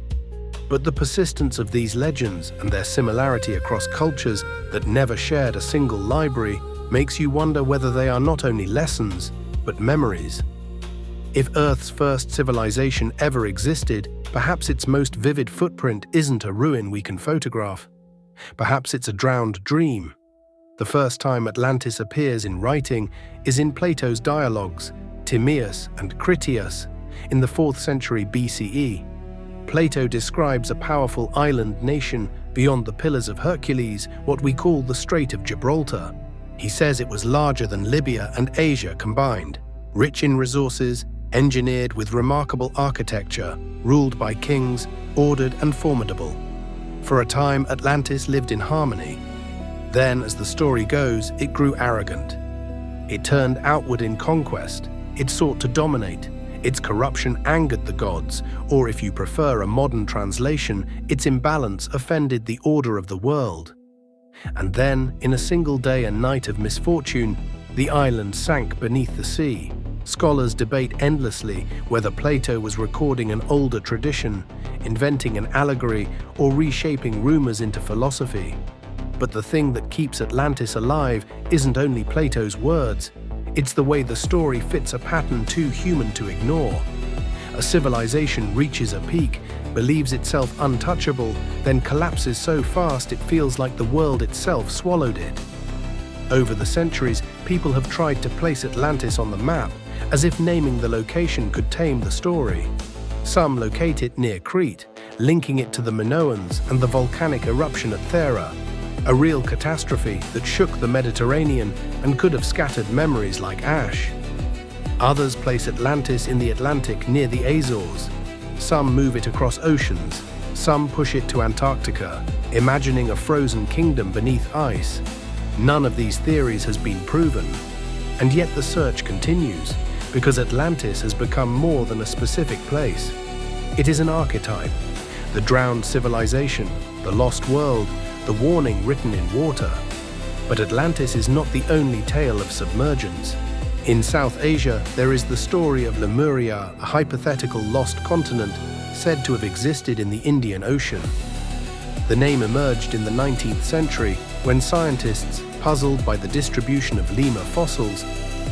But the persistence of these legends and their similarity across cultures that never shared a single library makes you wonder whether they are not only lessons, but memories. If Earth's first civilization ever existed, perhaps its most vivid footprint isn't a ruin we can photograph. Perhaps it's a drowned dream. The first time Atlantis appears in writing is in Plato's dialogues, Timaeus and Critias, in the 4th century BCE. Plato describes a powerful island nation beyond the Pillars of Hercules, what we call the Strait of Gibraltar. He says it was larger than Libya and Asia combined, rich in resources, engineered with remarkable architecture, ruled by kings, ordered and formidable. For a time, Atlantis lived in harmony. Then, as the story goes, it grew arrogant. It turned outward in conquest. It sought to dominate. Its corruption angered the gods, or if you prefer a modern translation, its imbalance offended the order of the world. And then, in a single day and night of misfortune, the island sank beneath the sea. Scholars debate endlessly whether Plato was recording an older tradition, inventing an allegory, or reshaping rumors into philosophy. But the thing that keeps Atlantis alive isn't only Plato's words, it's the way the story fits a pattern too human to ignore. A civilization reaches a peak, believes itself untouchable, then collapses so fast it feels like the world itself swallowed it. Over the centuries, people have tried to place Atlantis on the map, as if naming the location could tame the story. Some locate it near Crete, linking it to the Minoans and the volcanic eruption at Thera, a real catastrophe that shook the Mediterranean and could have scattered memories like ash. Others place Atlantis in the Atlantic near the Azores. Some move it across oceans. Some push it to Antarctica, imagining a frozen kingdom beneath ice. None of these theories has been proven. And yet the search continues, because Atlantis has become more than a specific place. It is an archetype, the drowned civilization, the lost world, the warning written in water. But Atlantis is not the only tale of submergence. In South Asia, there is the story of Lemuria, a hypothetical lost continent said to have existed in the Indian Ocean. The name emerged in the 19th century when scientists, puzzled by the distribution of lemur fossils,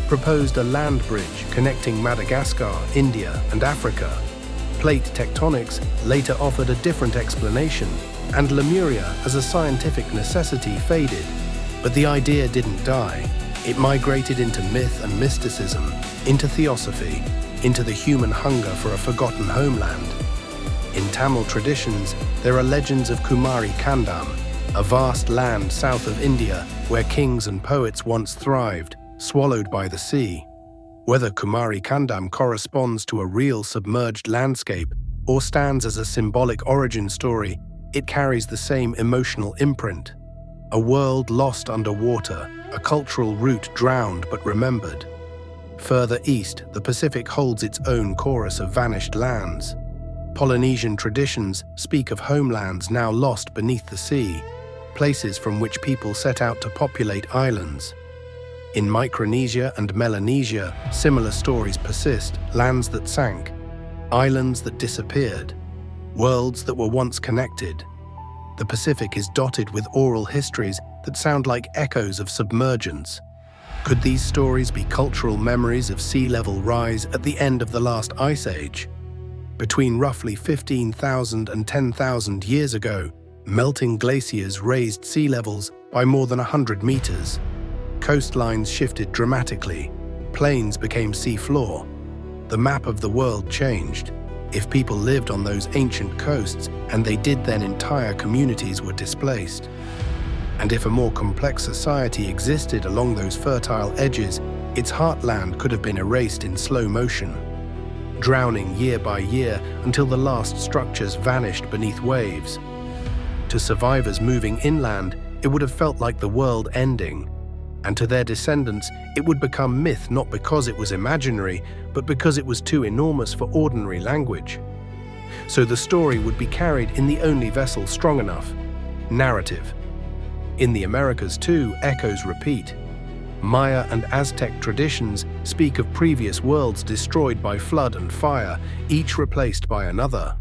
proposed a land bridge connecting Madagascar, India, and Africa. Plate tectonics later offered a different explanation, and Lemuria as a scientific necessity faded. But the idea didn't die. It migrated into myth and mysticism, into theosophy, into the human hunger for a forgotten homeland. In Tamil traditions, there are legends of Kumari Kandam, a vast land south of India where kings and poets once thrived, swallowed by the sea. Whether Kumari Kandam corresponds to a real submerged landscape or stands as a symbolic origin story, it carries the same emotional imprint. A world lost underwater, a cultural root drowned but remembered. Further east, the Pacific holds its own chorus of vanished lands. Polynesian traditions speak of homelands now lost beneath the sea, places from which people set out to populate islands. In Micronesia and Melanesia, similar stories persist, lands that sank, islands that disappeared, worlds that were once connected. The Pacific is dotted with oral histories that sound like echoes of submergence. Could these stories be cultural memories of sea level rise at the end of the last ice age? Between roughly 15,000 and 10,000 years ago, melting glaciers raised sea levels by more than 100 meters. Coastlines shifted dramatically. Plains became seafloor. The map of the world changed. If people lived on those ancient coasts, and they did, then entire communities were displaced. And if a more complex society existed along those fertile edges, its heartland could have been erased in slow motion, drowning year by year until the last structures vanished beneath waves. To survivors moving inland, it would have felt like the world ending. And to their descendants, it would become myth not because it was imaginary, but because it was too enormous for ordinary language. So the story would be carried in the only vessel strong enough: narrative. In the Americas too, echoes repeat. Maya and Aztec traditions speak of previous worlds destroyed by flood and fire, each replaced by another.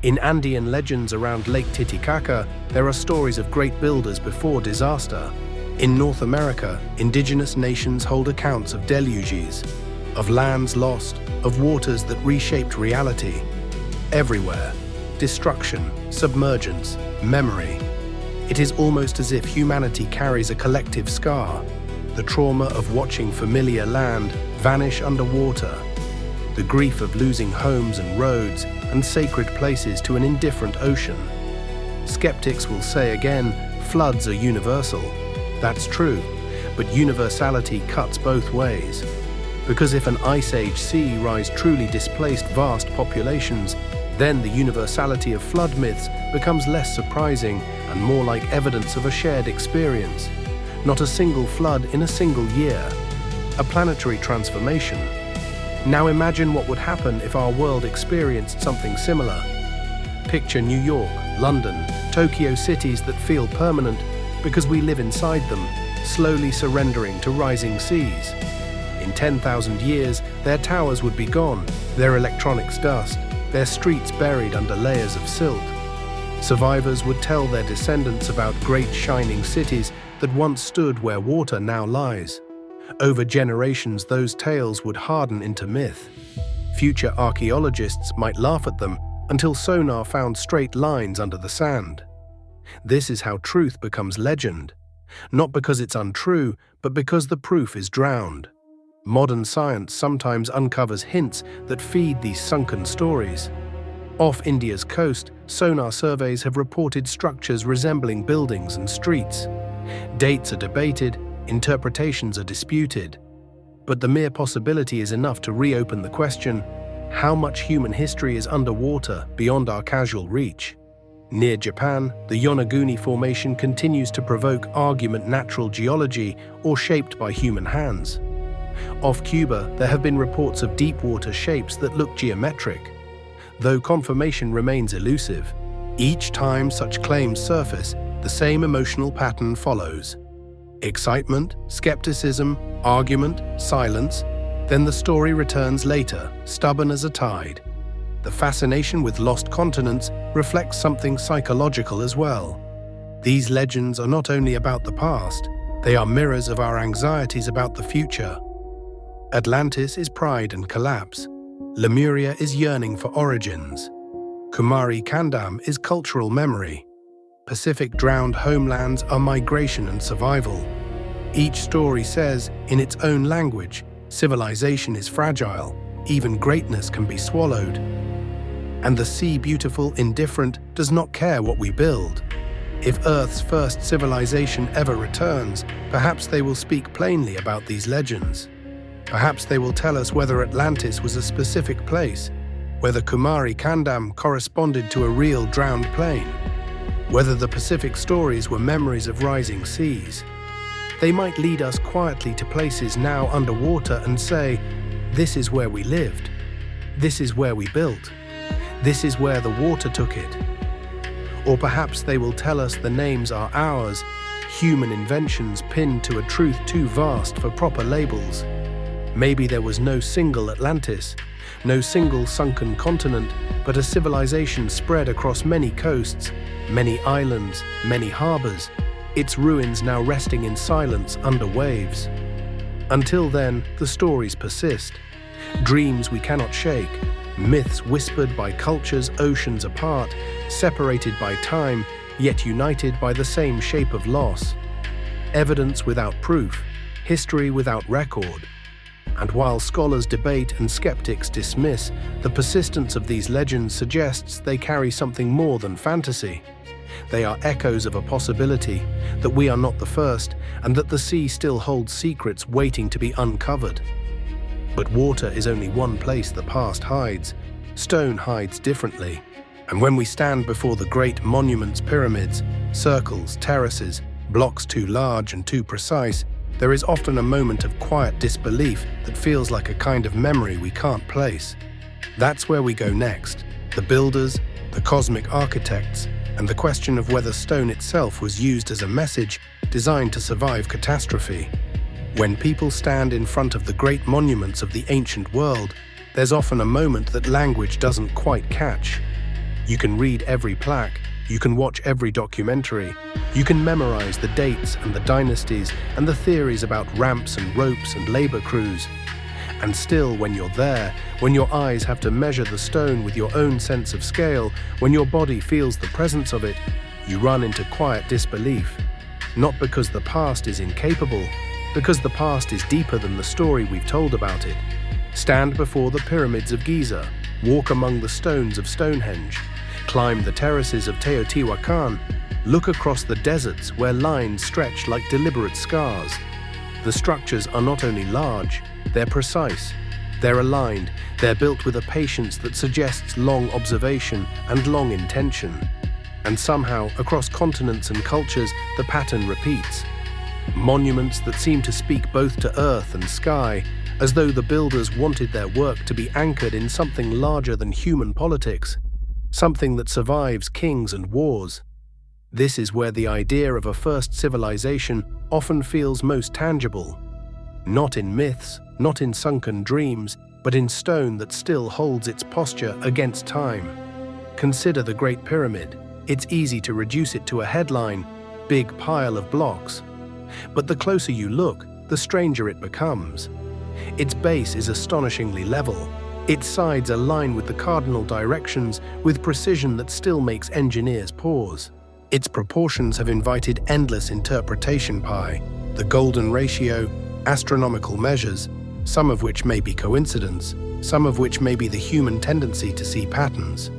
In Andean legends around Lake Titicaca, there are stories of great builders before disaster. In North America, indigenous nations hold accounts of deluges, of lands lost, of waters that reshaped reality. Everywhere, destruction, submergence, memory. It is almost as if humanity carries a collective scar, the trauma of watching familiar land vanish underwater, the grief of losing homes and roads and sacred places to an indifferent ocean. Skeptics will say again, floods are universal. That's true, but universality cuts both ways. Because if an ice age sea rise truly displaced vast populations, then the universality of flood myths becomes less surprising and more like evidence of a shared experience. Not a single flood in a single year, a planetary transformation. Now imagine what would happen if our world experienced something similar. Picture New York, London, Tokyo, cities that feel permanent because we live inside them, slowly surrendering to rising seas. In 10,000 years, their towers would be gone, their electronics dust, their streets buried under layers of silt. Survivors would tell their descendants about great shining cities that once stood where water now lies. Over generations, those tales would harden into myth. Future archaeologists might laugh at them until sonar found straight lines under the sand. This is how truth becomes legend, not because it's untrue, but because the proof is drowned. Modern science sometimes uncovers hints that feed these sunken stories. Off India's coast, sonar surveys have reported structures resembling buildings and streets. Dates are debated, interpretations are disputed. But the mere possibility is enough to reopen the question: how much human history is underwater beyond our casual reach? Near Japan, the Yonaguni Formation continues to provoke argument: natural geology or shaped by human hands. Off Cuba, there have been reports of deep water shapes that look geometric. Though confirmation remains elusive, each time such claims surface, the same emotional pattern follows. Excitement, skepticism, argument, silence, then the story returns later, stubborn as a tide. The fascination with lost continents reflects something psychological as well. These legends are not only about the past, they are mirrors of our anxieties about the future. Atlantis is pride and collapse. Lemuria is yearning for origins. Kumari Kandam is cultural memory. Pacific drowned homelands are migration and survival. Each story says, in its own language, civilization is fragile, even greatness can be swallowed. And the sea, beautiful, indifferent, does not care what we build. If Earth's first civilization ever returns, perhaps they will speak plainly about these legends. Perhaps they will tell us whether Atlantis was a specific place, whether Kumari Kandam corresponded to a real drowned plain, whether the Pacific stories were memories of rising seas. They might lead us quietly to places now underwater and say, this is where we lived, this is where we built, this is where the water took it. Or perhaps they will tell us the names are ours, human inventions pinned to a truth too vast for proper labels. Maybe there was no single Atlantis, no single sunken continent, but a civilization spread across many coasts, many islands, many harbors, its ruins now resting in silence under waves. Until then, the stories persist. Dreams we cannot shake, myths whispered by cultures oceans apart, separated by time, yet united by the same shape of loss. Evidence without proof, history without record. And while scholars debate and skeptics dismiss, the persistence of these legends suggests they carry something more than fantasy. They are echoes of a possibility, that we are not the first, and that the sea still holds secrets waiting to be uncovered. But water is only one place the past hides. Stone hides differently. And when we stand before the great monuments, pyramids, circles, terraces, blocks too large and too precise, there is often a moment of quiet disbelief that feels like a kind of memory we can't place. That's where we go next. The builders, the cosmic architects, and the question of whether stone itself was used as a message designed to survive catastrophe. When people stand in front of the great monuments of the ancient world, there's often a moment that language doesn't quite catch. You can read every plaque, you can watch every documentary, you can memorize the dates and the dynasties and the theories about ramps and ropes and labor crews. And still, when you're there, when your eyes have to measure the stone with your own sense of scale, when your body feels the presence of it, you run into quiet disbelief. Not because the past is incapable, because the past is deeper than the story we've told about it. Stand before the pyramids of Giza, walk among the stones of Stonehenge, climb the terraces of Teotihuacan, look across the deserts where lines stretch like deliberate scars. The structures are not only large, they're precise, they're aligned, they're built with a patience that suggests long observation and long intention. And somehow, across continents and cultures, the pattern repeats. Monuments that seem to speak both to earth and sky, as though the builders wanted their work to be anchored in something larger than human politics, something that survives kings and wars. This is where the idea of a first civilization often feels most tangible. Not in myths, not in sunken dreams, but in stone that still holds its posture against time. Consider the Great Pyramid. It's easy to reduce it to a headline, big pile of blocks. But the closer you look, the stranger it becomes. Its base is astonishingly level. Its sides align with the cardinal directions with precision that still makes engineers pause. Its proportions have invited endless interpretation. The golden ratio, astronomical measures, some of which may be coincidence, some of which may be the human tendency to see patterns.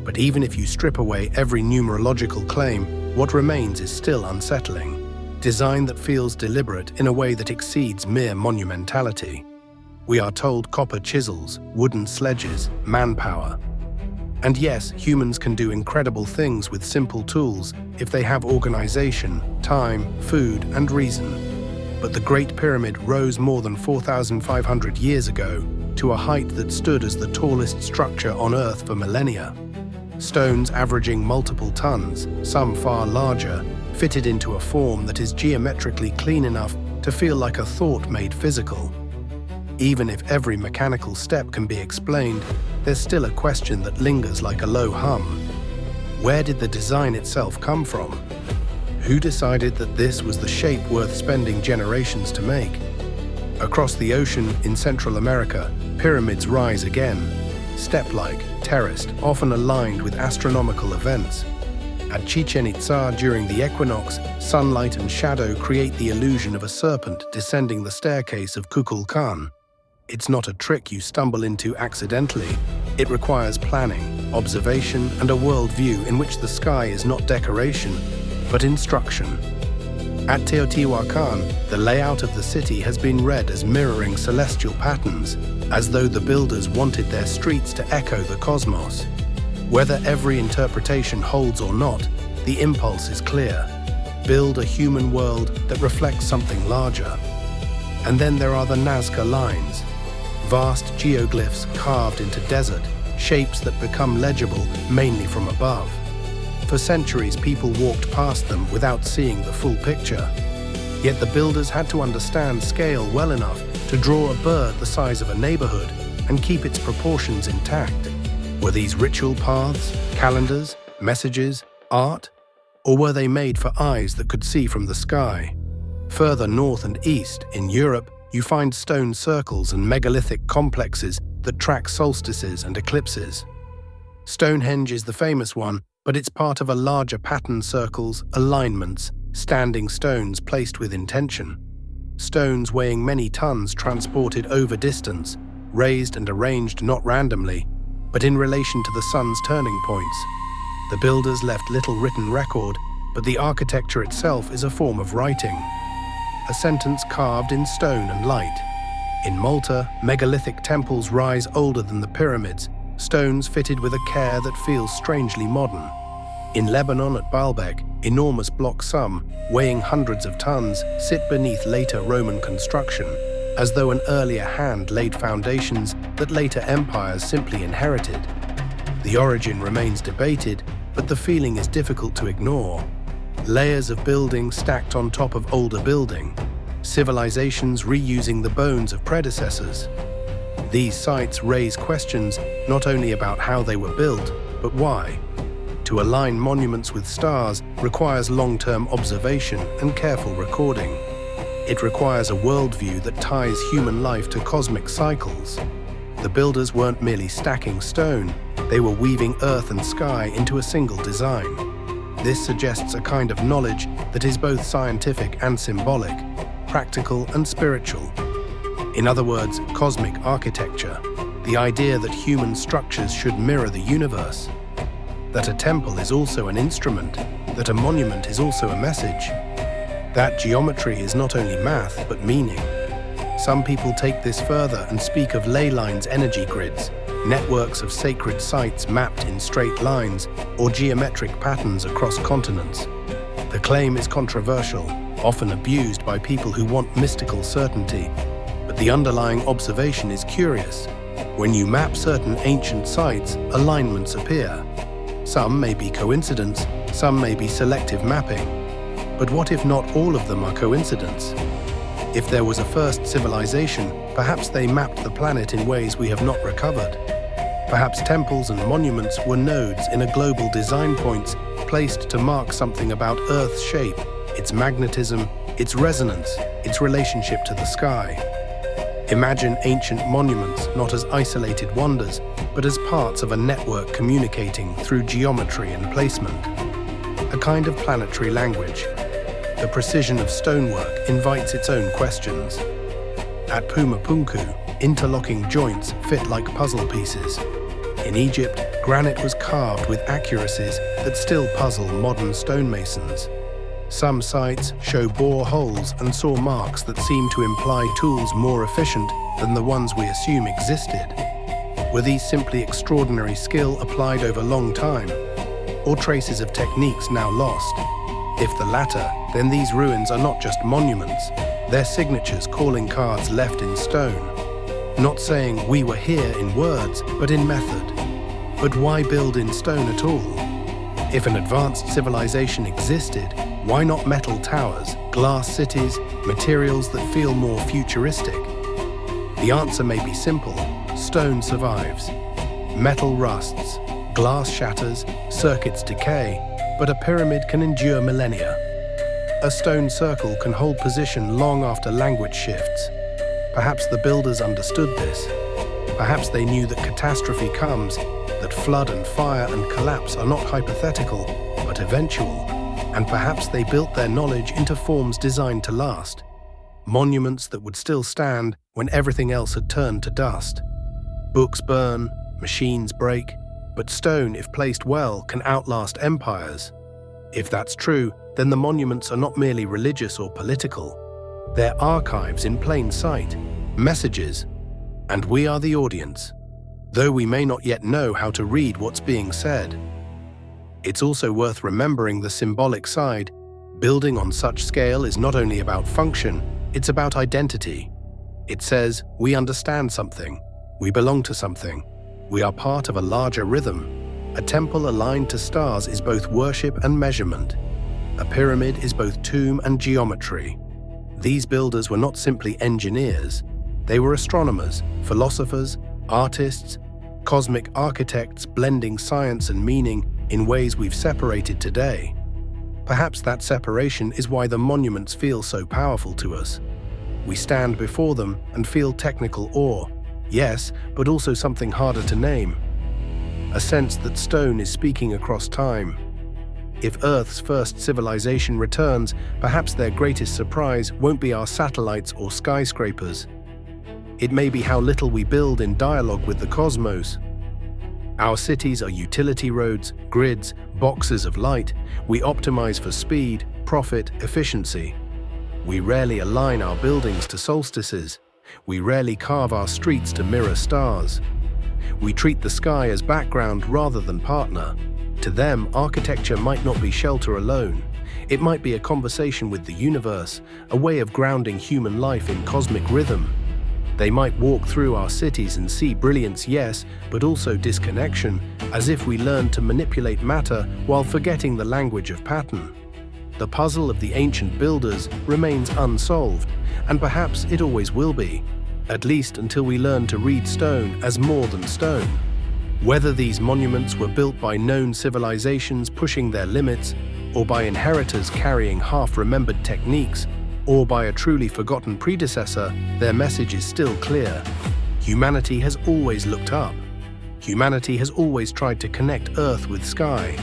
But even if you strip away every numerological claim, what remains is still unsettling. Design that feels deliberate in a way that exceeds mere monumentality. We are told copper chisels, wooden sledges, manpower. And yes, humans can do incredible things with simple tools if they have organization, time, food, and reason. But the Great Pyramid rose more than 4,500 years ago to a height that stood as the tallest structure on Earth for millennia. Stones averaging multiple tons, some far larger, fitted into a form that is geometrically clean enough to feel like a thought made physical. Even if every mechanical step can be explained, there's still a question that lingers like a low hum. Where did the design itself come from? Who decided that this was the shape worth spending generations to make? Across the ocean in Central America, pyramids rise again, step-like, terraced, often aligned with astronomical events. At Chichen Itza during the equinox, sunlight and shadow create the illusion of a serpent descending the staircase of Kukulkan. It's not a trick you stumble into accidentally. It requires planning, observation, and a worldview in which the sky is not decoration, but instruction. At Teotihuacan, the layout of the city has been read as mirroring celestial patterns, as though the builders wanted their streets to echo the cosmos. Whether every interpretation holds or not, the impulse is clear. Build a human world that reflects something larger. And then there are the Nazca lines, vast geoglyphs carved into desert, shapes that become legible mainly from above. For centuries, people walked past them without seeing the full picture. Yet the builders had to understand scale well enough to draw a bird the size of a neighborhood and keep its proportions intact? Were these ritual paths, calendars, messages, art? Or were they made for eyes that could see from the sky? Further north and east, in Europe, you find stone circles and megalithic complexes that track solstices and eclipses. Stonehenge is the famous one, but it's part of a larger pattern: circles, alignments, standing stones placed with intention. Stones weighing many tons transported over distance, raised and arranged not randomly, but in relation to the sun's turning points. The builders left little written record, but the architecture itself is a form of writing. A sentence carved in stone and light. In Malta, megalithic temples rise older than the pyramids, stones fitted with a care that feels strangely modern. In Lebanon at Baalbek, enormous blocks, some weighing hundreds of tons, sit beneath later Roman construction, as though an earlier hand laid foundations that later empires simply inherited. The origin remains debated, but the feeling is difficult to ignore. Layers of building stacked on top of older building, civilizations reusing the bones of predecessors. These sites raise questions not only about how they were built, but why. To align monuments with stars requires long-term observation and careful recording. It requires a worldview that ties human life to cosmic cycles. The builders weren't merely stacking stone, they were weaving earth and sky into a single design. This suggests a kind of knowledge that is both scientific and symbolic, practical and spiritual. In other words, cosmic architecture, the idea that human structures should mirror the universe, that a temple is also an instrument, that a monument is also a message. That geometry is not only math, but meaning. Some people take this further and speak of ley lines, energy grids, networks of sacred sites mapped in straight lines, or geometric patterns across continents. The claim is controversial, often abused by people who want mystical certainty, but the underlying observation is curious. When you map certain ancient sites, alignments appear. Some may be coincidence, some may be selective mapping. But what if not all of them are coincidence? If there was a first civilization, perhaps they mapped the planet in ways we have not recovered. Perhaps temples and monuments were nodes in a global design, points placed to mark something about Earth's shape, its magnetism, its resonance, its relationship to the sky. Imagine ancient monuments not as isolated wonders, but as parts of a network communicating through geometry and placement. A kind of planetary language. The precision of stonework invites its own questions. At Pumapunku, interlocking joints fit like puzzle pieces. In Egypt, granite was carved with accuracies that still puzzle modern stonemasons. Some sites show bore holes and saw marks that seem to imply tools more efficient than the ones we assume existed. Were these simply extraordinary skill applied over long time, or traces of techniques now lost? If the latter, then these ruins are not just monuments, they're signatures, calling cards left in stone. Not saying we were here in words, but in method. But why build in stone at all? If an advanced civilization existed, why not metal towers, glass cities, materials that feel more futuristic? The answer may be simple. Stone survives. Metal rusts, glass shatters, circuits decay, but a pyramid can endure millennia. A stone circle can hold position long after language shifts. Perhaps the builders understood this. Perhaps they knew that catastrophe comes, that flood and fire and collapse are not hypothetical, but eventual. And perhaps they built their knowledge into forms designed to last. Monuments that would still stand when everything else had turned to dust. Books burn, machines break, but stone, if placed well, can outlast empires. If that's true, then the monuments are not merely religious or political. They're archives in plain sight, messages, and we are the audience, though we may not yet know how to read what's being said. It's also worth remembering the symbolic side. Building on such scale is not only about function, it's about identity. It says, we understand something, we belong to something, we are part of a larger rhythm. A temple aligned to stars is both worship and measurement. A pyramid is both tomb and geometry. These builders were not simply engineers, They were astronomers, philosophers, artists, cosmic architects blending science and meaning in ways we've separated today. Perhaps that separation is why the monuments feel so powerful to us. We stand before them and feel technical awe, yes, but also something harder to name. A sense that stone is speaking across time. If Earth's first civilization returns, perhaps their greatest surprise won't be our satellites or skyscrapers. It may be how little we build in dialogue with the cosmos. Our cities are utility roads, grids, boxes of light. We optimize for speed, profit, efficiency. We rarely align our buildings to solstices. We rarely carve our streets to mirror stars. We treat the sky as background rather than partner. To them, architecture might not be shelter alone. It might be a conversation with the universe, a way of grounding human life in cosmic rhythm. They might walk through our cities and see brilliance, yes, but also disconnection, as if we learned to manipulate matter while forgetting the language of pattern. The puzzle of the ancient builders remains unsolved, and perhaps it always will be, at least until we learn to read stone as more than stone. Whether these monuments were built by known civilizations pushing their limits, or by inheritors carrying half-remembered techniques, or by a truly forgotten predecessor, their message is still clear. Humanity has always looked up. Humanity has always tried to connect Earth with sky.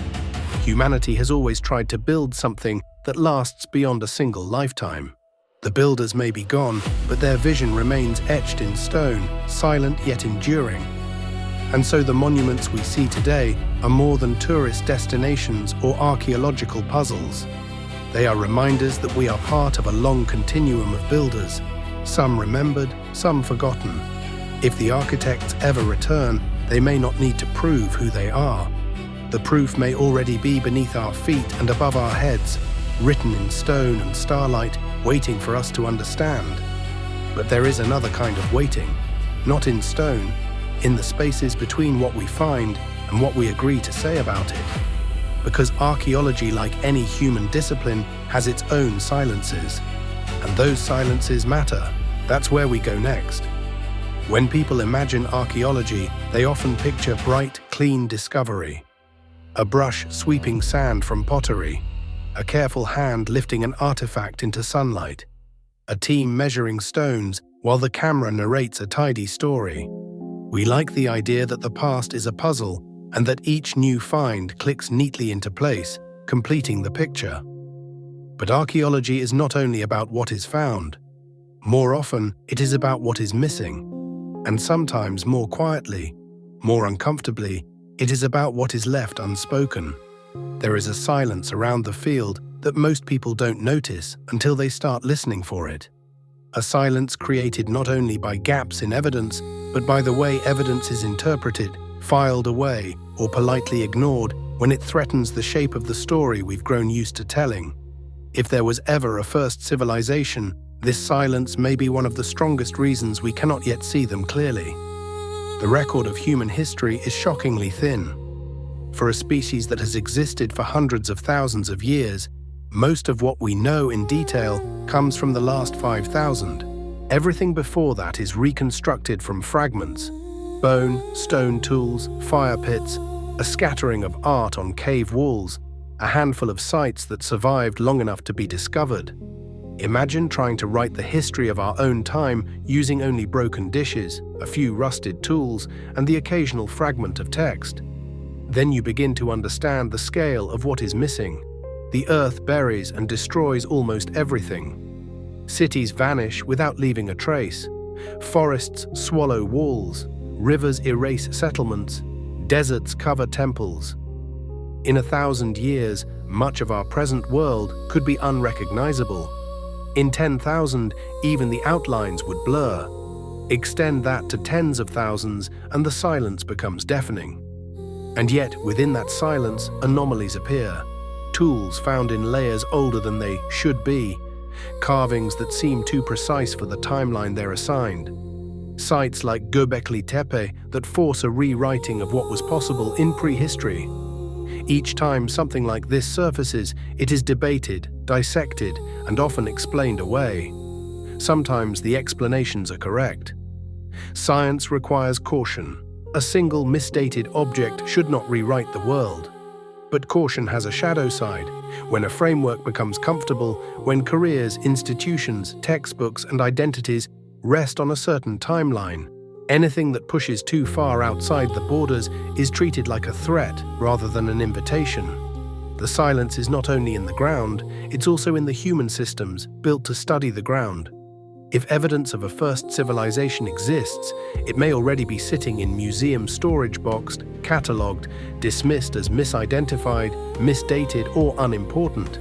Humanity has always tried to build something that lasts beyond a single lifetime. The builders may be gone, but their vision remains etched in stone, silent yet enduring. And so the monuments we see today are more than tourist destinations or archaeological puzzles. They are reminders that we are part of a long continuum of builders, some remembered, some forgotten. If the architects ever return, they may not need to prove who they are. The proof may already be beneath our feet and above our heads, written in stone and starlight, waiting for us to understand. But there is another kind of waiting, not in stone, in the spaces between what we find and what we agree to say about it. Because archaeology, like any human discipline, has its own silences. And those silences matter. That's where we go next. When people imagine archaeology, they often picture bright, clean discovery. A brush sweeping sand from pottery. A careful hand lifting an artifact into sunlight. A team measuring stones while the camera narrates a tidy story. We like the idea that the past is a puzzle, and that each new find clicks neatly into place, completing the picture. But archaeology is not only about what is found. More often, it is about what is missing. And sometimes more quietly, more uncomfortably, it is about what is left unspoken. There is a silence around the field that most people don't notice until they start listening for it. A silence created not only by gaps in evidence, but by the way evidence is interpreted, filed away, or politely ignored when it threatens the shape of the story we've grown used to telling. If there was ever a first civilization, this silence may be one of the strongest reasons we cannot yet see them clearly. The record of human history is shockingly thin. For a species that has existed for hundreds of thousands of years, most of what we know in detail comes from the last 5,000. Everything before that is reconstructed from fragments. Bone, stone tools, fire pits, a scattering of art on cave walls, a handful of sites that survived long enough to be discovered. Imagine trying to write the history of our own time using only broken dishes, a few rusted tools, and the occasional fragment of text. Then you begin to understand the scale of what is missing. The earth buries and destroys almost everything. Cities vanish without leaving a trace. Forests swallow walls. Rivers erase settlements, deserts cover temples. In 1,000 years, much of our present world could be unrecognizable. In 10,000, even the outlines would blur. Extend that to tens of thousands, and the silence becomes deafening. And yet, within that silence, anomalies appear. Tools found in layers older than they should be. Carvings that seem too precise for the timeline they're assigned. Sites like Göbekli Tepe that force a rewriting of what was possible in prehistory. Each time something like this surfaces, it is debated, dissected, and often explained away. Sometimes the explanations are correct. Science requires caution. A single misdated object should not rewrite the world. But caution has a shadow side. When a framework becomes comfortable, when careers, institutions, textbooks, and identities rest on a certain timeline, anything that pushes too far outside the borders is treated like a threat rather than an invitation. The silence is not only in the ground, it's also in the human systems built to study the ground. If evidence of a first civilization exists, it may already be sitting in museum storage boxed, catalogued, dismissed as misidentified, misdated, or unimportant.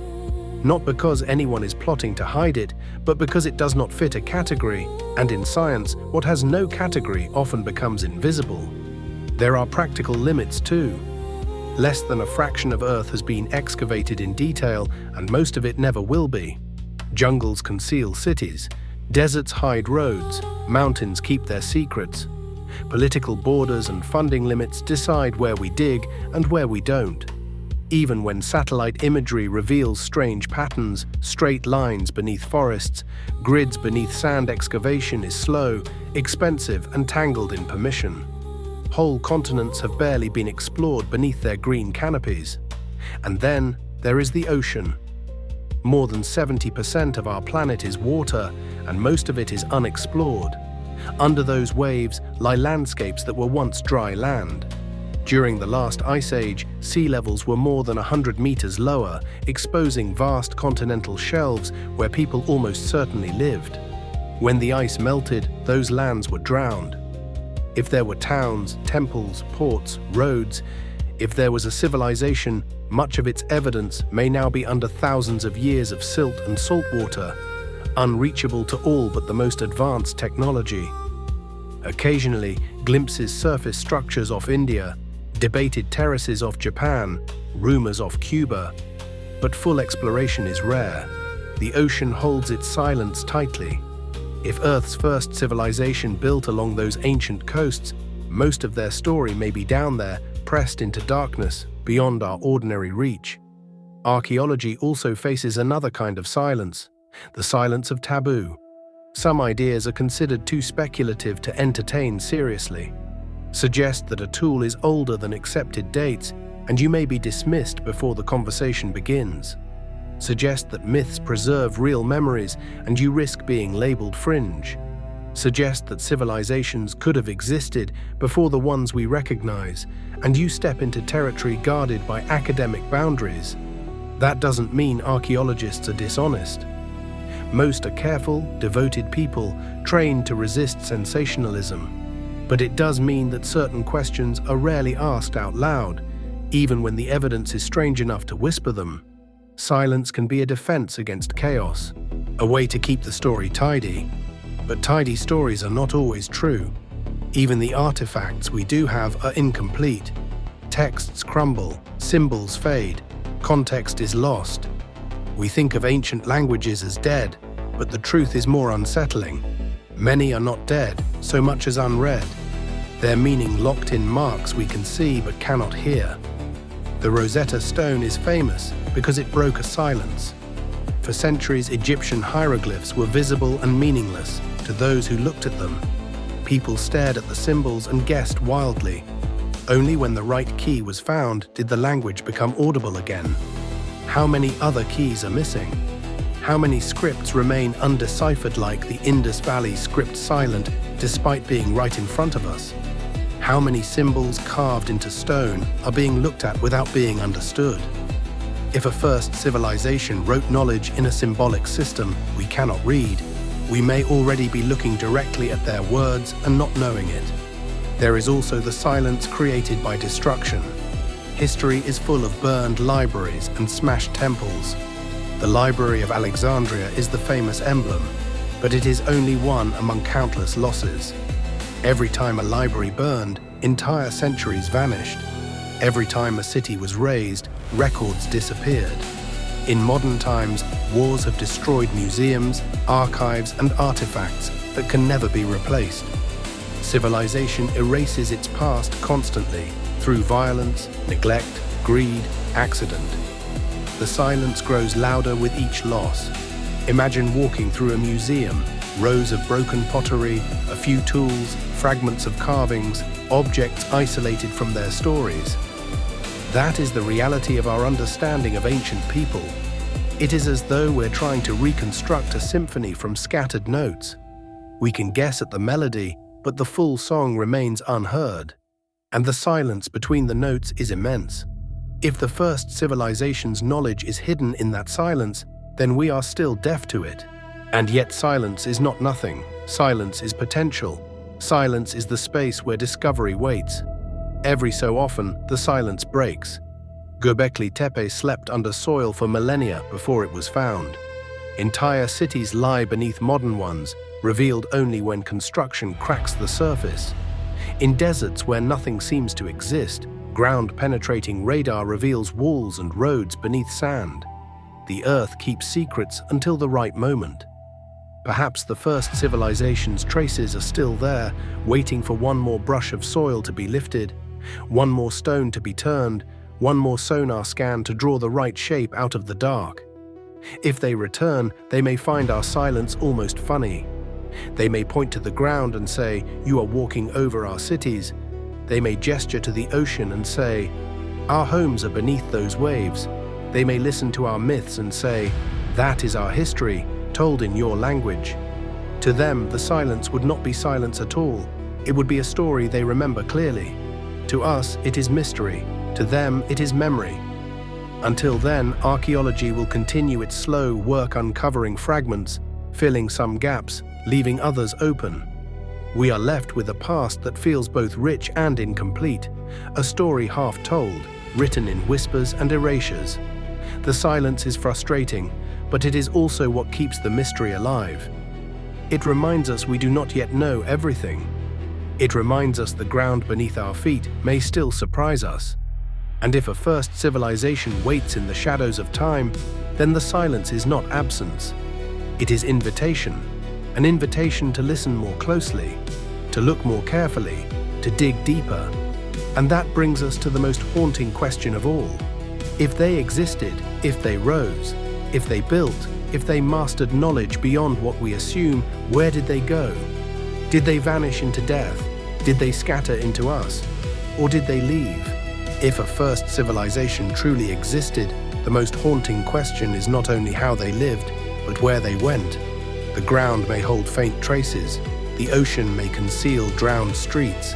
Not because anyone is plotting to hide it, but because it does not fit a category, and in science, what has no category often becomes invisible. There are practical limits too. Less than a fraction of Earth has been excavated in detail, and most of it never will be. Jungles conceal cities. Deserts hide roads, mountains keep their secrets. Political borders and funding limits decide where we dig and where we don't. Even when satellite imagery reveals strange patterns, straight lines beneath forests, grids beneath sand, excavation is slow, expensive, and tangled in permission. Whole continents have barely been explored beneath their green canopies. And then there is the ocean. More than 70% of our planet is water, and most of it is unexplored. Under those waves lie landscapes that were once dry land. During the last ice age, sea levels were more than 100 meters lower, exposing vast continental shelves where people almost certainly lived. When the ice melted, those lands were drowned. If there were towns, temples, ports, roads, if there was a civilization, much of its evidence may now be under thousands of years of silt and salt water, unreachable to all but the most advanced technology. Occasionally, glimpses surface structures off India, debated terraces off Japan, rumors off Cuba. But full exploration is rare. The ocean holds its silence tightly. If Earth's first civilization built along those ancient coasts, most of their story may be down there, pressed into darkness, beyond our ordinary reach. Archaeology also faces another kind of silence, the silence of taboo. Some ideas are considered too speculative to entertain seriously. Suggest that a tool is older than accepted dates, and you may be dismissed before the conversation begins. Suggest that myths preserve real memories, and you risk being labeled fringe. Suggest that civilizations could have existed before the ones we recognize, and you step into territory guarded by academic boundaries. That doesn't mean archaeologists are dishonest. Most are careful, devoted people, trained to resist sensationalism. But it does mean that certain questions are rarely asked out loud, even when the evidence is strange enough to whisper them. Silence can be a defense against chaos, a way to keep the story tidy. But tidy stories are not always true. Even the artifacts we do have are incomplete. Texts crumble, symbols fade, context is lost. We think of ancient languages as dead, but the truth is more unsettling. Many are not dead, so much as unread. Their meaning locked in marks we can see but cannot hear. The Rosetta Stone is famous because it broke a silence. For centuries, Egyptian hieroglyphs were visible and meaningless to those who looked at them. People stared at the symbols and guessed wildly. Only when the right key was found did the language become audible again. How many other keys are missing? How many scripts remain undeciphered like the Indus Valley script silent despite being right in front of us? How many symbols carved into stone are being looked at without being understood? If a first civilization wrote knowledge in a symbolic system we cannot read, we may already be looking directly at their words and not knowing it. There is also the silence created by destruction. History is full of burned libraries and smashed temples. The Library of Alexandria is the famous emblem, but it is only one among countless losses. Every time a library burned, entire centuries vanished. Every time a city was razed, records disappeared. In modern times, wars have destroyed museums, archives, and artifacts that can never be replaced. Civilization erases its past constantly through violence, neglect, greed, accident. The silence grows louder with each loss. Imagine walking through a museum, rows of broken pottery, a few tools, fragments of carvings, objects isolated from their stories. That is the reality of our understanding of ancient people. It is as though we're trying to reconstruct a symphony from scattered notes. We can guess at the melody, but the full song remains unheard. And the silence between the notes is immense. If the first civilization's knowledge is hidden in that silence, then we are still deaf to it. And yet silence is not nothing. Silence is potential. Silence is the space where discovery waits. Every so often, the silence breaks. Göbekli Tepe slept under soil for millennia before it was found. Entire cities lie beneath modern ones, revealed only when construction cracks the surface. In deserts where nothing seems to exist, ground-penetrating radar reveals walls and roads beneath sand. The Earth keeps secrets until the right moment. Perhaps the first civilization's traces are still there, waiting for one more brush of soil to be lifted, one more stone to be turned, one more sonar scan to draw the right shape out of the dark. If they return, they may find our silence almost funny. They may point to the ground and say, "You are walking over our cities." They may gesture to the ocean and say, "Our homes are beneath those waves." They may listen to our myths and say, "That is our history, told in your language." To them, the silence would not be silence at all. It would be a story they remember clearly. To us, it is mystery. To them, it is memory. Until then, archaeology will continue its slow work uncovering fragments, filling some gaps, leaving others open. We are left with a past that feels both rich and incomplete, a story half told, written in whispers and erasures. The silence is frustrating, but it is also what keeps the mystery alive. It reminds us we do not yet know everything. It reminds us the ground beneath our feet may still surprise us. And if a first civilization waits in the shadows of time, then the silence is not absence. It is invitation, an invitation to listen more closely, to look more carefully, to dig deeper. And that brings us to the most haunting question of all. If they existed, if they rose, if they built, if they mastered knowledge beyond what we assume, where did they go? Did they vanish into death? Did they scatter into us? Or did they leave? If a first civilization truly existed, the most haunting question is not only how they lived, but where they went. The ground may hold faint traces. The ocean may conceal drowned streets.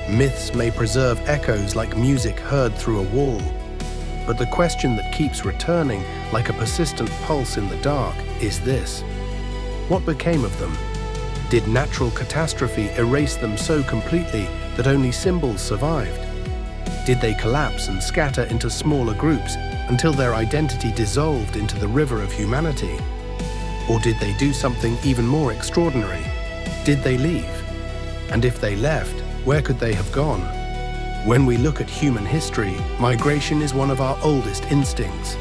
Myths may preserve echoes like music heard through a wall. But the question that keeps returning, like a persistent pulse in the dark, is this: what became of them? Did natural catastrophe erase them so completely that only symbols survived? Did they collapse and scatter into smaller groups until their identity dissolved into the river of humanity? Or did they do something even more extraordinary? Did they leave? And if they left, where could they have gone? When we look at human history, migration is one of our oldest instincts.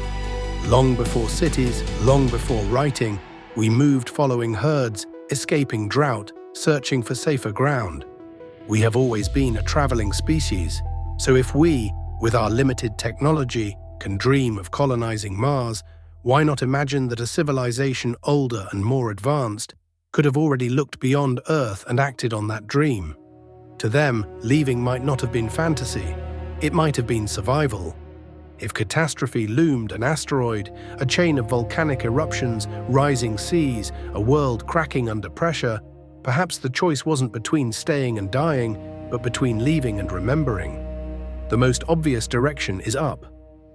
Long before cities, long before writing, we moved following herds, escaping drought, searching for safer ground. We have always been a traveling species, so if we, with our limited technology, can dream of colonizing Mars, why not imagine that a civilization older and more advanced could have already looked beyond Earth and acted on that dream? To them, leaving might not have been fantasy. It might have been survival. If catastrophe loomed, an asteroid, a chain of volcanic eruptions, rising seas, a world cracking under pressure, perhaps the choice wasn't between staying and dying, but between leaving and remembering. The most obvious direction is up.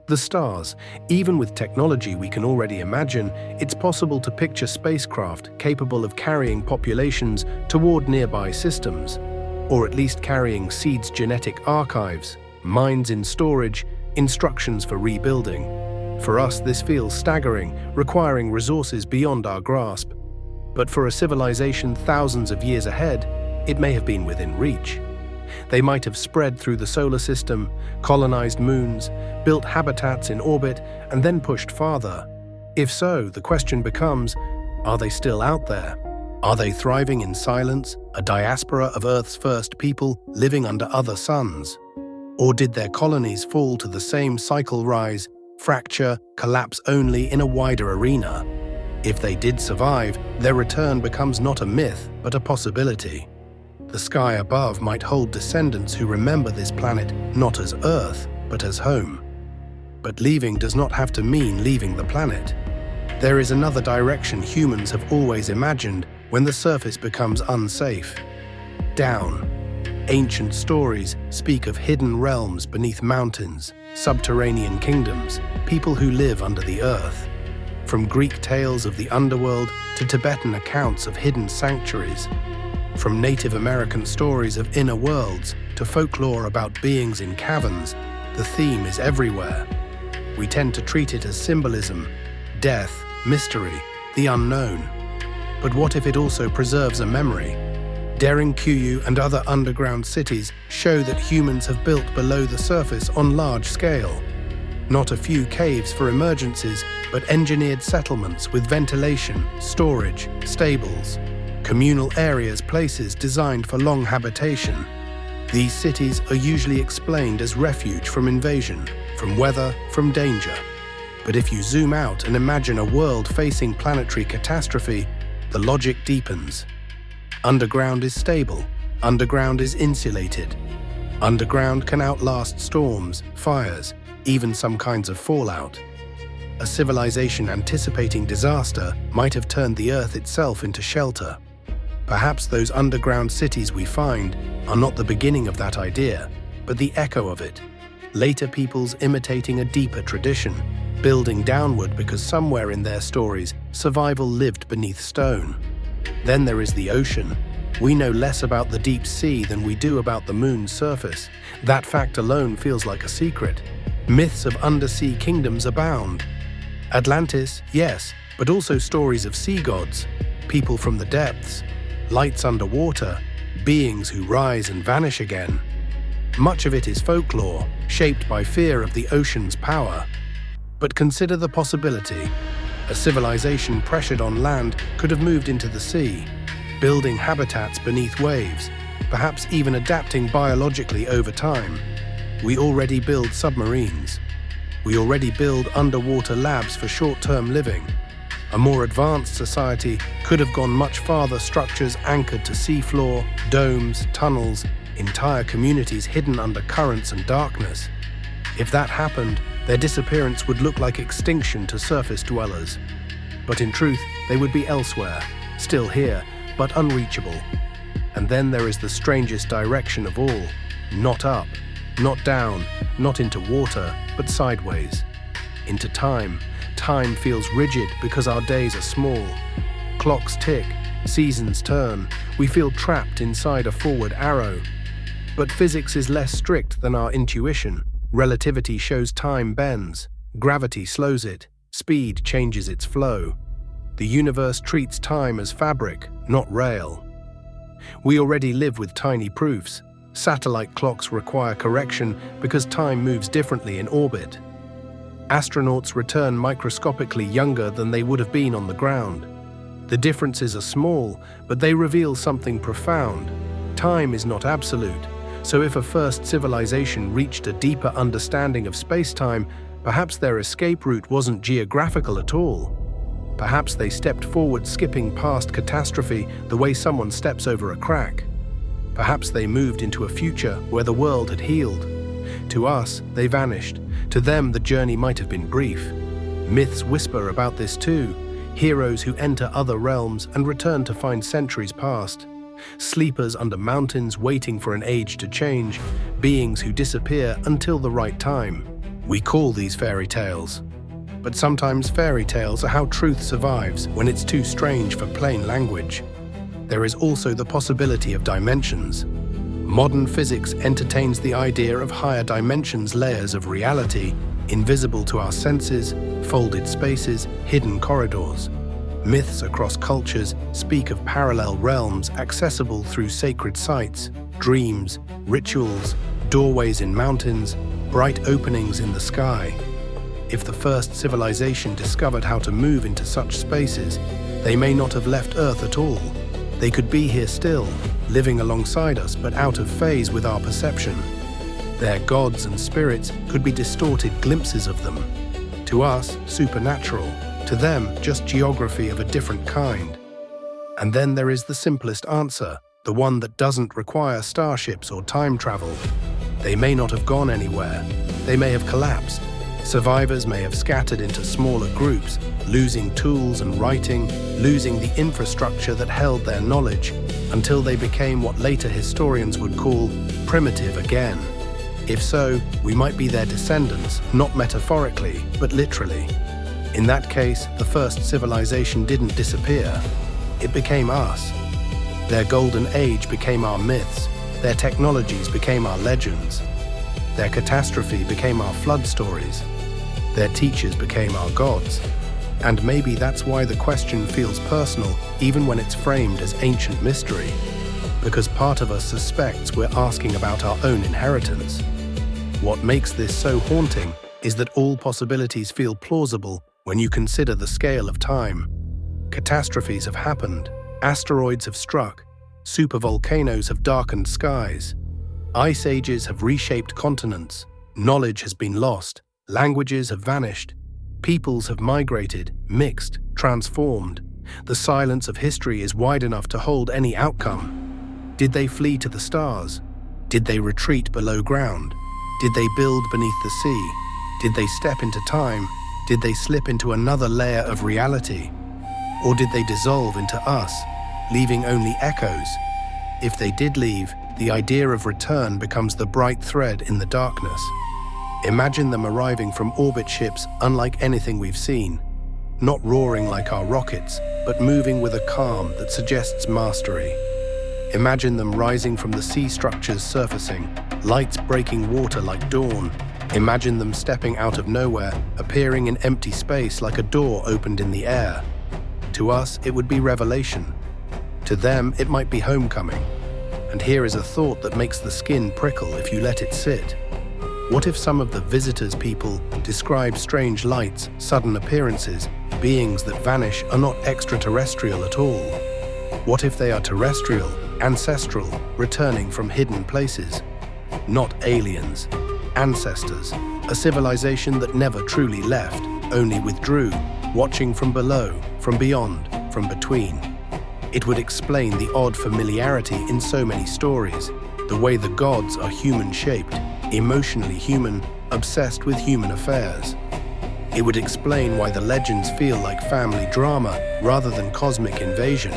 The stars. Even with technology we can already imagine, it's possible to picture spacecraft capable of carrying populations toward nearby systems, or at least carrying seeds' genetic archives, minds in storage, instructions for rebuilding. For us, this feels staggering, requiring resources beyond our grasp. But for a civilization thousands of years ahead, it may have been within reach. They might have spread through the solar system, colonized moons, built habitats in orbit, and then pushed farther. If so, the question becomes, are they still out there? Are they thriving in silence, a diaspora of Earth's first people living under other suns? Or did their colonies fall to the same cycle rise, fracture, collapse only in a wider arena? If they did survive, their return becomes not a myth, but a possibility. The sky above might hold descendants who remember this planet not as Earth, but as home. But leaving does not have to mean leaving the planet. There is another direction humans have always imagined when the surface becomes unsafe. Down. Ancient stories speak of hidden realms beneath mountains, subterranean kingdoms, people who live under the earth. From Greek tales of the underworld to Tibetan accounts of hidden sanctuaries. From Native American stories of inner worlds to folklore about beings in caverns, the theme is everywhere. We tend to treat it as symbolism, death, mystery, the unknown. But what if it also preserves a memory? Derinkuyu and other underground cities show that humans have built below the surface on large scale. Not a few caves for emergencies, but engineered settlements with ventilation, storage, stables, communal areas, places designed for long habitation. These cities are usually explained as refuge from invasion, from weather, from danger. But if you zoom out and imagine a world facing planetary catastrophe, the logic deepens. Underground is stable. Underground is insulated. Underground can outlast storms, fires, even some kinds of fallout. A civilization anticipating disaster might have turned the Earth itself into shelter. Perhaps those underground cities we find are not the beginning of that idea, but the echo of it. Later peoples imitating a deeper tradition, building downward because somewhere in their stories, survival lived beneath stone. Then there is the ocean. We know less about the deep sea than we do about the moon's surface. That fact alone feels like a secret. Myths of undersea kingdoms abound. Atlantis, yes, but also stories of sea gods, people from the depths, lights underwater, beings who rise and vanish again. Much of it is folklore, shaped by fear of the ocean's power. But consider the possibility. A civilization pressured on land could have moved into the sea, building habitats beneath waves, perhaps even adapting biologically over time. We already build submarines. We already build underwater labs for short-term living. A more advanced society could have gone much farther, structures anchored to seafloor, domes, tunnels, entire communities hidden under currents and darkness. If that happened, their disappearance would look like extinction to surface dwellers. But in truth, they would be elsewhere, still here, but unreachable. And then there is the strangest direction of all, not up, not down, not into water, but sideways. Into time. Time feels rigid because our days are small. Clocks tick, seasons turn, we feel trapped inside a forward arrow. But physics is less strict than our intuition. Relativity shows time bends, gravity slows it, speed changes its flow. The universe treats time as fabric, not rail. We already live with tiny proofs. Satellite clocks require correction because time moves differently in orbit. Astronauts return microscopically younger than they would have been on the ground. The differences are small, but they reveal something profound. Time is not absolute. So if a first civilization reached a deeper understanding of space-time, perhaps their escape route wasn't geographical at all. Perhaps they stepped forward, skipping past catastrophe the way someone steps over a crack. Perhaps they moved into a future where the world had healed. To us, they vanished. To them, the journey might have been brief. Myths whisper about this too. Heroes who enter other realms and return to find centuries past. Sleepers under mountains waiting for an age to change, beings who disappear until the right time. We call these fairy tales. But sometimes fairy tales are how truth survives when it's too strange for plain language. There is also the possibility of dimensions. Modern physics entertains the idea of higher dimensions, layers of reality, invisible to our senses, folded spaces, hidden corridors. Myths across cultures speak of parallel realms accessible through sacred sites, dreams, rituals, doorways in mountains, bright openings in the sky. If the first civilization discovered how to move into such spaces, they may not have left Earth at all. They could be here still, living alongside us but out of phase with our perception. Their gods and spirits could be distorted glimpses of them. To us, supernatural. To them, just geography of a different kind. And then there is the simplest answer, the one that doesn't require starships or time travel. They may not have gone anywhere. They may have collapsed. Survivors may have scattered into smaller groups, losing tools and writing, losing the infrastructure that held their knowledge, until they became what later historians would call primitive again. If so, we might be their descendants, not metaphorically, but literally. In that case, the first civilization didn't disappear. It became us. Their golden age became our myths. Their technologies became our legends. Their catastrophe became our flood stories. Their teachers became our gods. And maybe that's why the question feels personal, even when it's framed as ancient mystery. Because part of us suspects we're asking about our own inheritance. What makes this so haunting is that all possibilities feel plausible when you consider the scale of time. Catastrophes have happened, asteroids have struck, supervolcanoes have darkened skies, ice ages have reshaped continents, knowledge has been lost, languages have vanished, peoples have migrated, mixed, transformed. The silence of history is wide enough to hold any outcome. Did they flee to the stars? Did they retreat below ground? Did they build beneath the sea? Did they step into time? Did they slip into another layer of reality? Or did they dissolve into us, leaving only echoes? If they did leave, the idea of return becomes the bright thread in the darkness. Imagine them arriving from orbit ships unlike anything we've seen, not roaring like our rockets, but moving with a calm that suggests mastery. Imagine them rising from the sea structures surfacing, lights breaking water like dawn. Imagine them stepping out of nowhere, appearing in empty space like a door opened in the air. To us, it would be revelation. To them, it might be homecoming. And here is a thought that makes the skin prickle if you let it sit. What if some of the visitors people describe strange lights, sudden appearances, beings that vanish are not extraterrestrial at all? What if they are terrestrial, ancestral, returning from hidden places? Not aliens. Ancestors, a civilization that never truly left, only withdrew, watching from below, from beyond, from between. It would explain the odd familiarity in so many stories, the way the gods are human-shaped, emotionally human, obsessed with human affairs. It would explain why the legends feel like family drama rather than cosmic invasion.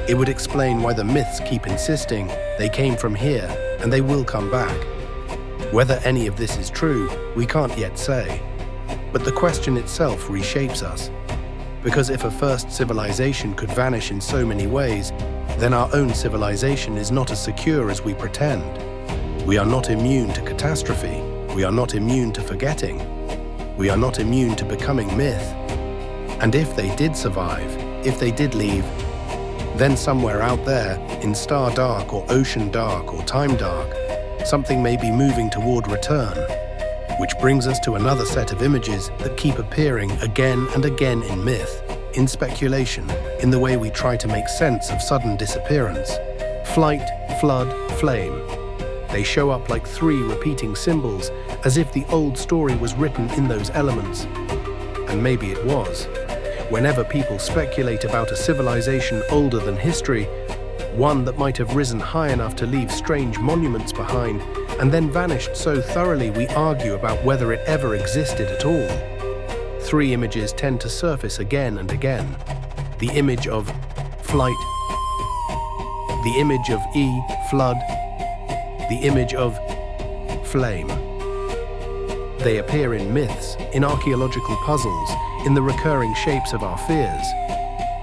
It would explain why the myths keep insisting they came from here and they will come back. Whether any of this is true, we can't yet say. But the question itself reshapes us. Because if a first civilization could vanish in so many ways, then our own civilization is not as secure as we pretend. We are not immune to catastrophe. We are not immune to forgetting. We are not immune to becoming myth. And if they did survive, if they did leave, then somewhere out there, in star dark or ocean dark or time dark, something may be moving toward return. Which brings us to another set of images that keep appearing again and again in myth, in speculation, in the way we try to make sense of sudden disappearance. Flight, flood, flame. They show up like three repeating symbols, as if the old story was written in those elements. And maybe it was. Whenever people speculate about a civilization older than history, one that might have risen high enough to leave strange monuments behind, and then vanished so thoroughly we argue about whether it ever existed at all. Three images tend to surface again and again. The image of flight, the image of flood, the image of flame. They appear in myths, in archaeological puzzles, in the recurring shapes of our fears.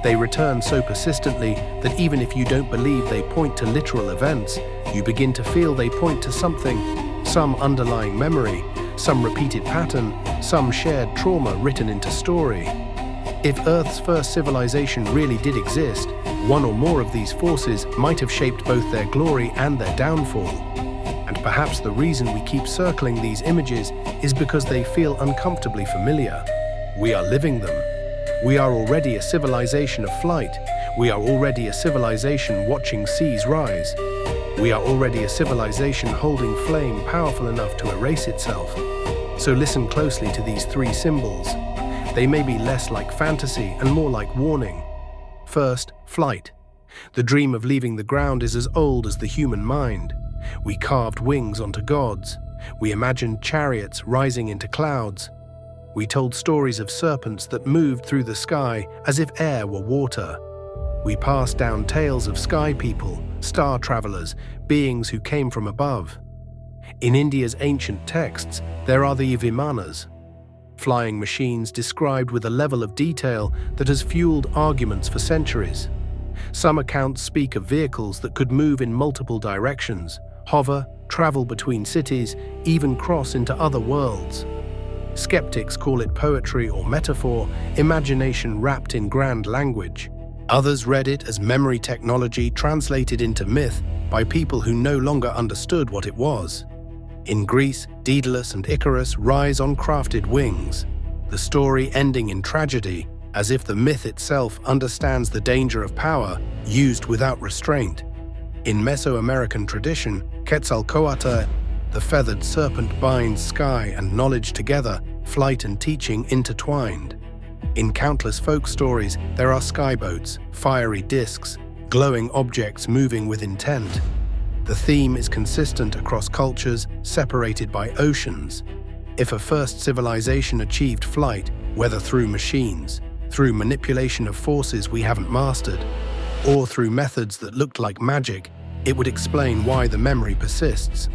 They return so persistently that even if you don't believe they point to literal events, you begin to feel they point to something, some underlying memory, some repeated pattern, some shared trauma written into story. If Earth's first civilization really did exist, one or more of these forces might have shaped both their glory and their downfall. And perhaps the reason we keep circling these images is because they feel uncomfortably familiar. We are living them. We are already a civilization of flight. We are already a civilization watching seas rise. We are already a civilization holding flame powerful enough to erase itself. So listen closely to these three symbols. They may be less like fantasy and more like warning. First, flight. The dream of leaving the ground is as old as the human mind. We carved wings onto gods. We imagined chariots rising into clouds. We told stories of serpents that moved through the sky as if air were water. We passed down tales of sky people, star travelers, beings who came from above. In India's ancient texts, there are the Vimanas, flying machines described with a level of detail that has fueled arguments for centuries. Some accounts speak of vehicles that could move in multiple directions, hover, travel between cities, even cross into other worlds. Skeptics call it poetry or metaphor, imagination wrapped in grand language. Others read it as memory technology translated into myth by people who no longer understood what it was. In Greece, Daedalus and Icarus rise on crafted wings, the story ending in tragedy, as if the myth itself understands the danger of power used without restraint. In Mesoamerican tradition, Quetzalcoatl, the feathered serpent, binds sky and knowledge together, flight and teaching intertwined. In countless folk stories, there are skyboats, fiery discs, glowing objects moving with intent. The theme is consistent across cultures, separated by oceans. If a first civilization achieved flight, whether through machines, through manipulation of forces we haven't mastered, or through methods that looked like magic, it would explain why the memory persists.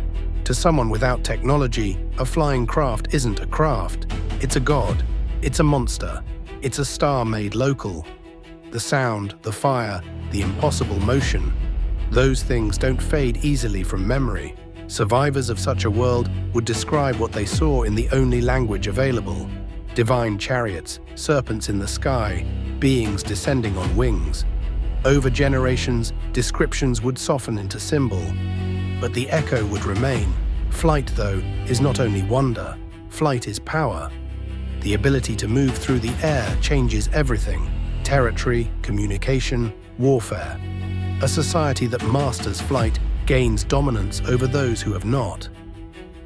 To someone without technology, a flying craft isn't a craft. It's a god. It's a monster. It's a star made local. The sound, the fire, the impossible motion. Those things don't fade easily from memory. Survivors of such a world would describe what they saw in the only language available. Divine chariots, serpents in the sky, beings descending on wings. Over generations, descriptions would soften into symbol. But the echo would remain. Flight, though, is not only wonder. Flight is power. The ability to move through the air changes everything. Territory, communication, warfare. A society that masters flight gains dominance over those who have not.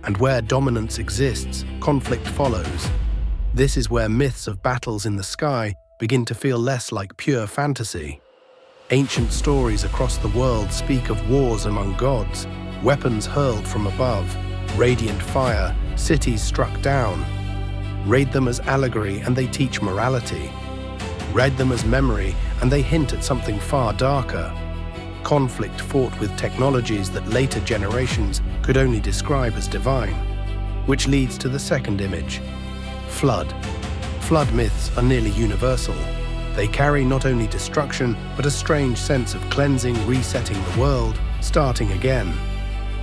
And where dominance exists, conflict follows. This is where myths of battles in the sky begin to feel less like pure fantasy. Ancient stories across the world speak of wars among gods, weapons hurled from above, radiant fire, cities struck down. Read them as allegory and they teach morality. Read them as memory and they hint at something far darker. Conflict fought with technologies that later generations could only describe as divine. Which leads to the second image. Flood. Flood myths are nearly universal. They carry not only destruction, but a strange sense of cleansing, resetting the world, starting again.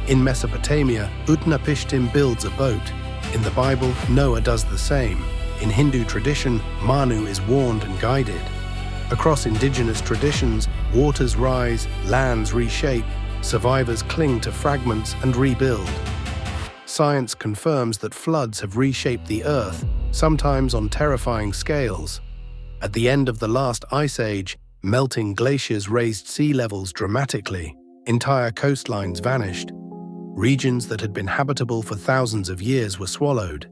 In Mesopotamia, Utnapishtim builds a boat. In the Bible, Noah does the same. In Hindu tradition, Manu is warned and guided. Across indigenous traditions, waters rise, lands reshape, survivors cling to fragments and rebuild. Science confirms that floods have reshaped the Earth, sometimes on terrifying scales. At the end of the last ice age, melting glaciers raised sea levels dramatically. Entire coastlines vanished. Regions that had been habitable for thousands of years were swallowed.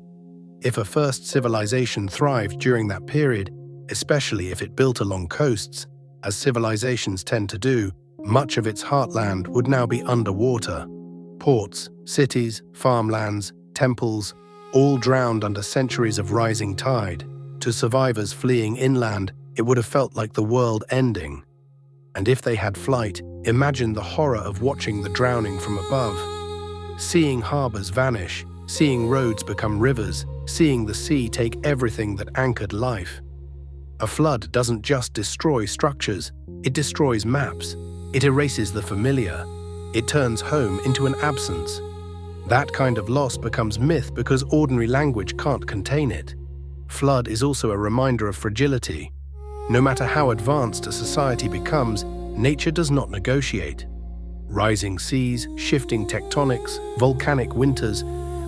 If a first civilization thrived during that period, especially if it built along coasts, as civilizations tend to do, much of its heartland would now be underwater. Ports, cities, farmlands, temples, all drowned under centuries of rising tide. To survivors fleeing inland, it would have felt like the world ending. And if they had flight, imagine the horror of watching the drowning from above. Seeing harbors vanish, seeing roads become rivers, seeing the sea take everything that anchored life. A flood doesn't just destroy structures, it destroys maps. It erases the familiar. It turns home into an absence. That kind of loss becomes myth because ordinary language can't contain it. Flood is also a reminder of fragility. No matter how advanced a society becomes, nature does not negotiate. Rising seas, shifting tectonics, volcanic winters,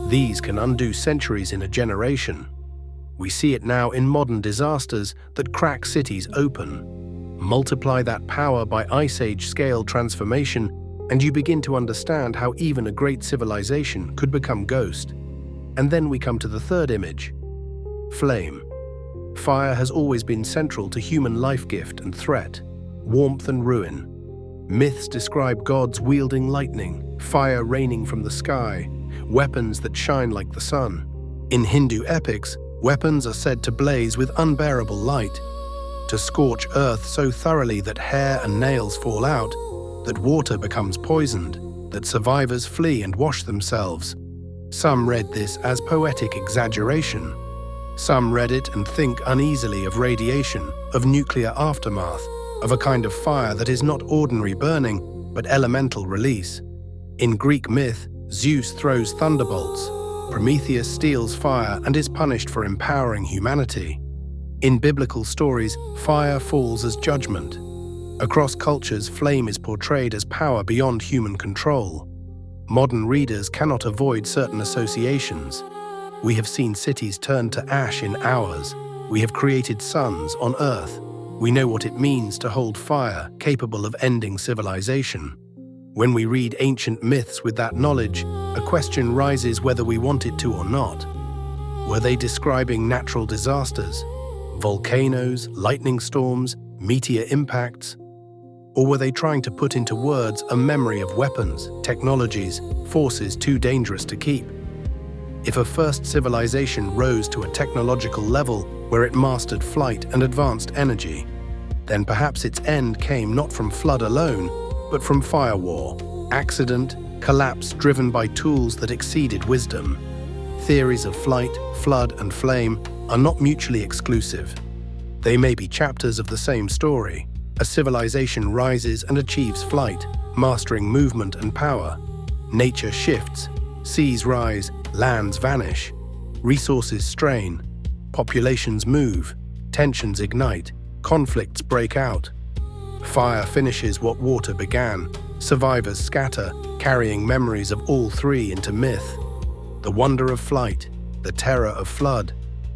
these can undo centuries in a generation. We see it now in modern disasters that crack cities open. Multiply that power by Ice Age scale transformation, and you begin to understand how even a great civilization could become ghost. And then we come to the third image. Flame. Fire has always been central to human life gift and threat, warmth and ruin. Myths describe gods wielding lightning, fire raining from the sky, weapons that shine like the sun. In Hindu epics, weapons are said to blaze with unbearable light, to scorch earth so thoroughly that hair and nails fall out, that water becomes poisoned, that survivors flee and wash themselves. Some read this as poetic exaggeration. Some read it and think uneasily of radiation, of nuclear aftermath, of a kind of fire that is not ordinary burning, but elemental release. In Greek myth, Zeus throws thunderbolts, Prometheus steals fire and is punished for empowering humanity. In biblical stories, fire falls as judgment. Across cultures, flame is portrayed as power beyond human control. Modern readers cannot avoid certain associations. We have seen cities turn to ash in hours. We have created suns on Earth. We know what it means to hold fire, capable of ending civilization. When we read ancient myths with that knowledge, a question rises whether we want it to or not. Were they describing natural disasters, volcanoes, lightning storms, meteor impacts? Or were they trying to put into words a memory of weapons, technologies, forces too dangerous to keep? If a first civilization rose to a technological level where it mastered flight and advanced energy, then perhaps its end came not from flood alone, but from fire war, accident, collapse driven by tools that exceeded wisdom. Theories of flight, flood, and flame are not mutually exclusive. They may be chapters of the same story. A civilization rises and achieves flight, mastering movement and power. Nature shifts, seas rise, lands vanish, resources strain, populations move, tensions ignite, conflicts break out. Fire finishes what water began. Survivors scatter, carrying memories of all three into myth. The wonder of flight, the terror of flood,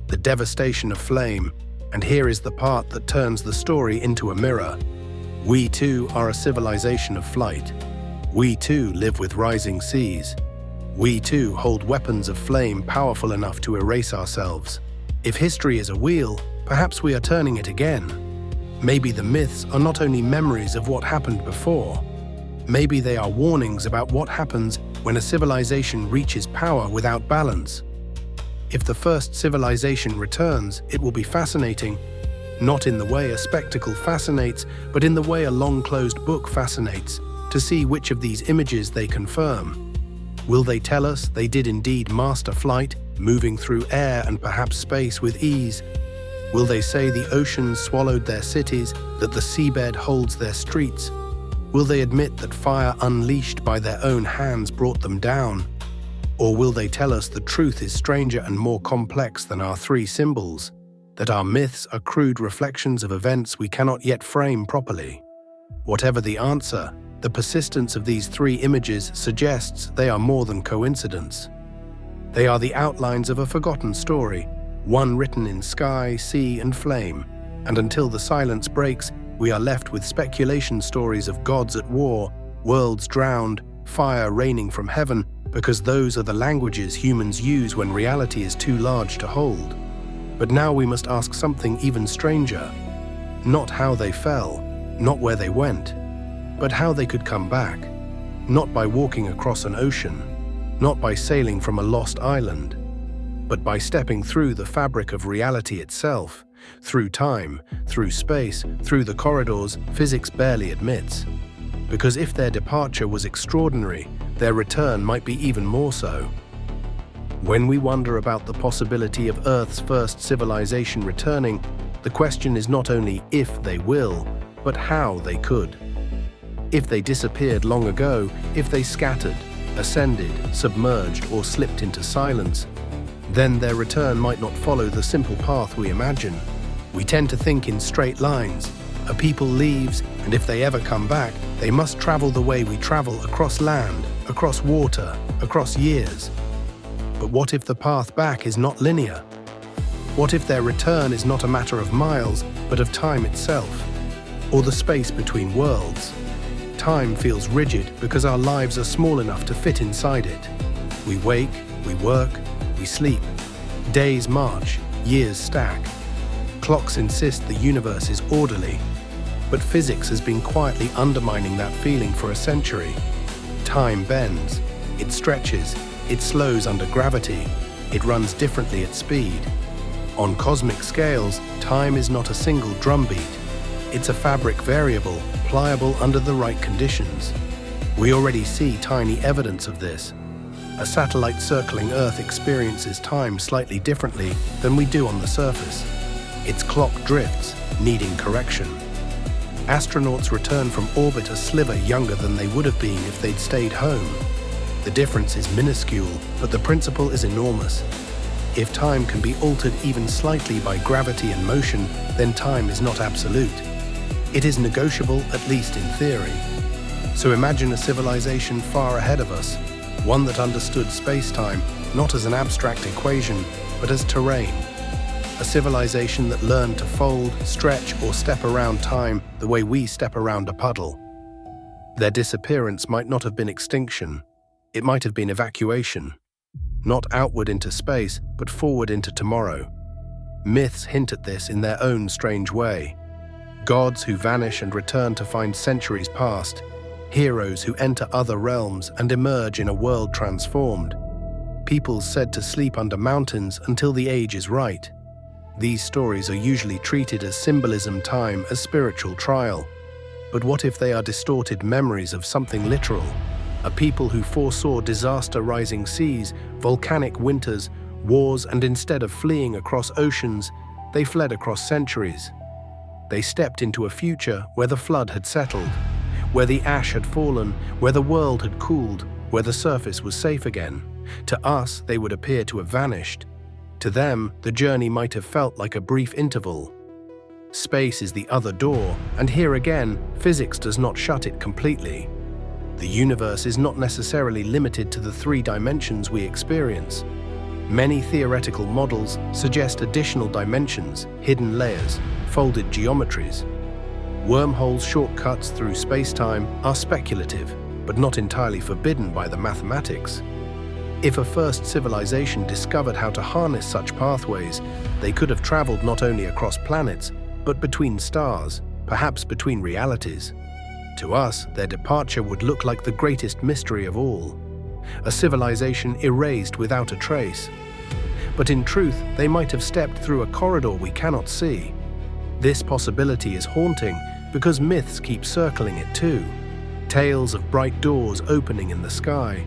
the devastation of flame, and here is the part that turns the story into a mirror. We too are a civilization of flight. We too live with rising seas. We too hold weapons of flame powerful enough to erase ourselves. If history is a wheel, perhaps we are turning it again. Maybe the myths are not only memories of what happened before. Maybe they are warnings about what happens when a civilization reaches power without balance. If the first civilization returns, it will be fascinating, not in the way a spectacle fascinates, but in the way a long-closed book fascinates, to see which of these images they confirm. Will they tell us they did indeed master flight, moving through air and perhaps space with ease? Will they say the oceans swallowed their cities, that the seabed holds their streets? Will they admit that fire unleashed by their own hands brought them down? Or will they tell us the truth is stranger and more complex than our three symbols, that our myths are crude reflections of events we cannot yet frame properly? Whatever the answer, the persistence of these three images suggests they are more than coincidence. They are the outlines of a forgotten story, one written in sky, sea, and flame, and until the silence breaks, we are left with speculation stories of gods at war, worlds drowned, fire raining from heaven, because those are the languages humans use when reality is too large to hold. But now we must ask something even stranger. Not how they fell, not where they went, but how they could come back. Not by walking across an ocean, not by sailing from a lost island, but by stepping through the fabric of reality itself, through time, through space, through the corridors physics barely admits. Because if their departure was extraordinary, their return might be even more so. When we wonder about the possibility of Earth's first civilization returning, the question is not only if they will, but how they could. If they disappeared long ago, if they scattered, ascended, submerged, or slipped into silence, then their return might not follow the simple path we imagine. We tend to think in straight lines. A people leaves, and if they ever come back, they must travel the way we travel across land, across water, across years. But what if the path back is not linear? What if their return is not a matter of miles, but of time itself, or the space between worlds? Time feels rigid because our lives are small enough to fit inside it. We wake, we work, we sleep. Days march, years stack. Clocks insist the universe is orderly, but physics has been quietly undermining that feeling for a century. Time bends, it stretches, it slows under gravity, it runs differently at speed. On cosmic scales, time is not a single drumbeat. It's a fabric variable, pliable under the right conditions. We already see tiny evidence of this. A satellite circling Earth experiences time slightly differently than we do on the surface. Its clock drifts, needing correction. Astronauts return from orbit a sliver younger than they would have been if they'd stayed home. The difference is minuscule, but the principle is enormous. If time can be altered even slightly by gravity and motion, then time is not absolute. It is negotiable, at least in theory. So imagine a civilization far ahead of us, one that understood space-time not as an abstract equation, but as terrain. A civilization that learned to fold, stretch, or step around time the way we step around a puddle. Their disappearance might not have been extinction. It might have been evacuation. Not outward into space, but forward into tomorrow. Myths hint at this in their own strange way. Gods who vanish and return to find centuries past. Heroes who enter other realms and emerge in a world transformed. Peoples said to sleep under mountains until the age is right. These stories are usually treated as symbolism, time as spiritual trial. But what if they are distorted memories of something literal? A people who foresaw disaster, rising seas, volcanic winters, wars, and instead of fleeing across oceans, they fled across centuries. They stepped into a future where the flood had settled, where the ash had fallen, where the world had cooled, where the surface was safe again. To us, they would appear to have vanished. To them, the journey might have felt like a brief interval. Space is the other door, and here again, physics does not shut it completely. The universe is not necessarily limited to the 3 dimensions we experience. Many theoretical models suggest additional dimensions, hidden layers, folded geometries. Wormholes, shortcuts through space-time are speculative, but not entirely forbidden by the mathematics. If a first civilization discovered how to harness such pathways, they could have traveled not only across planets, but between stars, perhaps between realities. To us, their departure would look like the greatest mystery of all, a civilization erased without a trace. But in truth, they might have stepped through a corridor we cannot see. This possibility is haunting because myths keep circling it too. Tales of bright doors opening in the sky,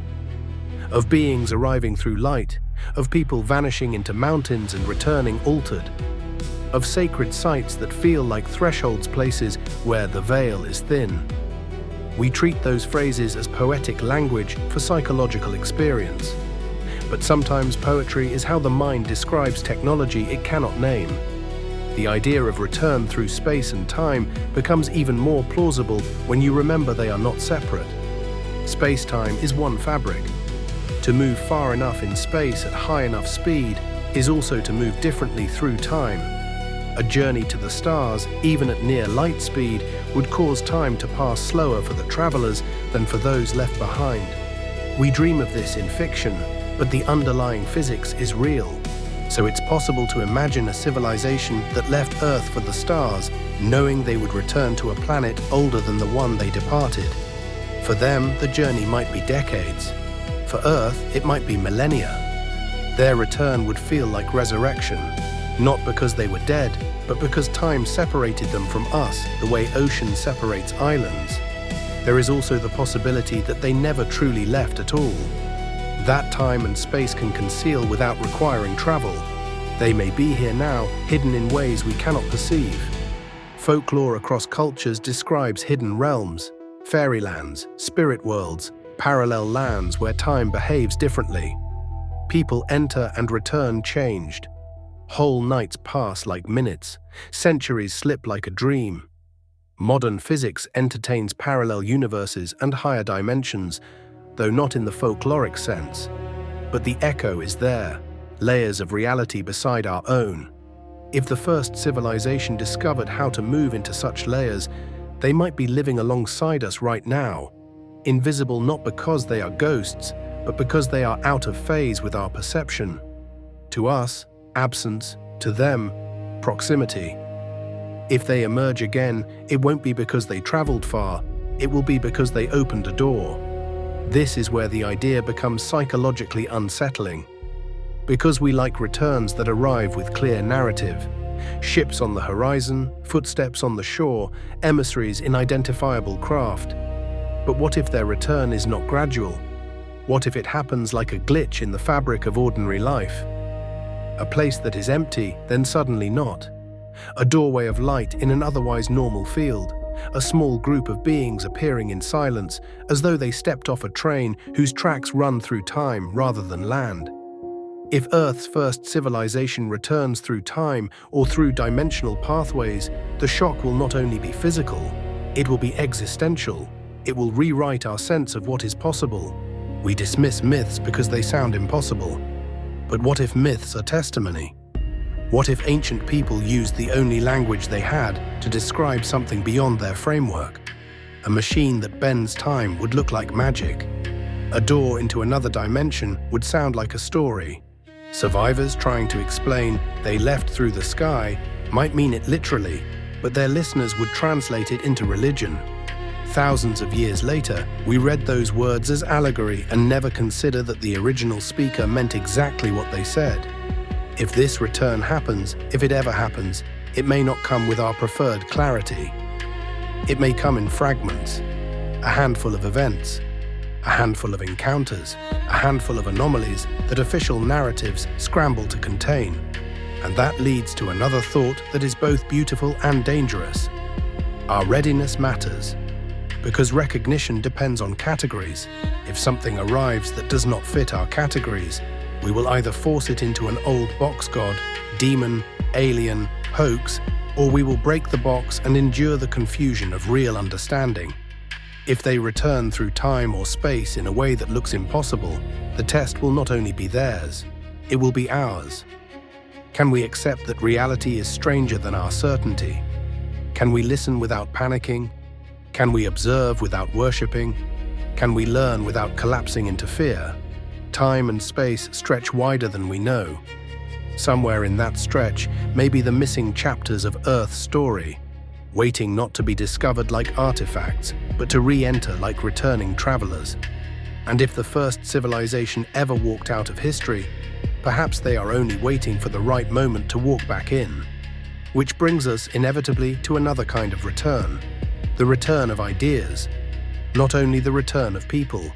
of beings arriving through light, of people vanishing into mountains and returning altered, of sacred sites that feel like thresholds, places where the veil is thin. We treat those phrases as poetic language for psychological experience. But sometimes poetry is how the mind describes technology it cannot name. The idea of return through space and time becomes even more plausible when you remember they are not separate. Space-time is one fabric. To move far enough in space at high enough speed is also to move differently through time. A journey to the stars, even at near light speed, would cause time to pass slower for the travelers than for those left behind. We dream of this in fiction, but the underlying physics is real. So it's possible to imagine a civilization that left Earth for the stars, knowing they would return to a planet older than the one they departed. For them, the journey might be decades. For Earth, it might be millennia. Their return would feel like resurrection, not because they were dead, but because time separated them from us the way ocean separates islands. There is also the possibility that they never truly left at all. That time and space can conceal without requiring travel. They may be here now, hidden in ways we cannot perceive. Folklore across cultures describes hidden realms, fairylands, spirit worlds, parallel lands where time behaves differently. People enter and return changed. Whole nights pass like minutes, centuries slip like a dream. Modern physics entertains parallel universes and higher dimensions, though not in the folkloric sense. But the echo is there, layers of reality beside our own. If the first civilization discovered how to move into such layers, they might be living alongside us right now, invisible not because they are ghosts, but because they are out of phase with our perception. To us, absence; to them, proximity. If they emerge again, it won't be because they traveled far, it will be because they opened a door. This is where the idea becomes psychologically unsettling. Because we like returns that arrive with clear narrative. Ships on the horizon, footsteps on the shore, emissaries in identifiable craft. But what if their return is not gradual? What if it happens like a glitch in the fabric of ordinary life? A place that is empty, then suddenly not. A doorway of light in an otherwise normal field. A small group of beings appearing in silence, as though they stepped off a train whose tracks run through time rather than land. If Earth's first civilization returns through time or through dimensional pathways, the shock will not only be physical, it will be existential. It will rewrite our sense of what is possible. We dismiss myths because they sound impossible. But what if myths are testimony? What if ancient people used the only language they had to describe something beyond their framework? A machine that bends time would look like magic. A door into another dimension would sound like a story. Survivors trying to explain they left through the sky might mean it literally, but their listeners would translate it into religion. Thousands of years later, we read those words as allegory and never consider that the original speaker meant exactly what they said. If this return happens, if it ever happens, it may not come with our preferred clarity. It may come in fragments, a handful of events, a handful of encounters, a handful of anomalies that official narratives scramble to contain. And that leads to another thought that is both beautiful and dangerous. Our readiness matters. Because recognition depends on categories. If something arrives that does not fit our categories, we will either force it into an old box god, demon, alien, hoax, or we will break the box and endure the confusion of real understanding. If they return through time or space in a way that looks impossible, the test will not only be theirs, it will be ours. Can we accept that reality is stranger than our certainty? Can we listen without panicking? Can we observe without worshipping? Can we learn without collapsing into fear? Time and space stretch wider than we know. Somewhere in that stretch may be the missing chapters of Earth's story, waiting not to be discovered like artifacts, but to re-enter like returning travelers. And if the first civilization ever walked out of history, perhaps they are only waiting for the right moment to walk back in. Which brings us inevitably to another kind of return, the return of ideas, not only the return of people,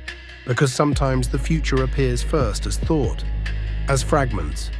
because sometimes the future appears first as thought, as fragments,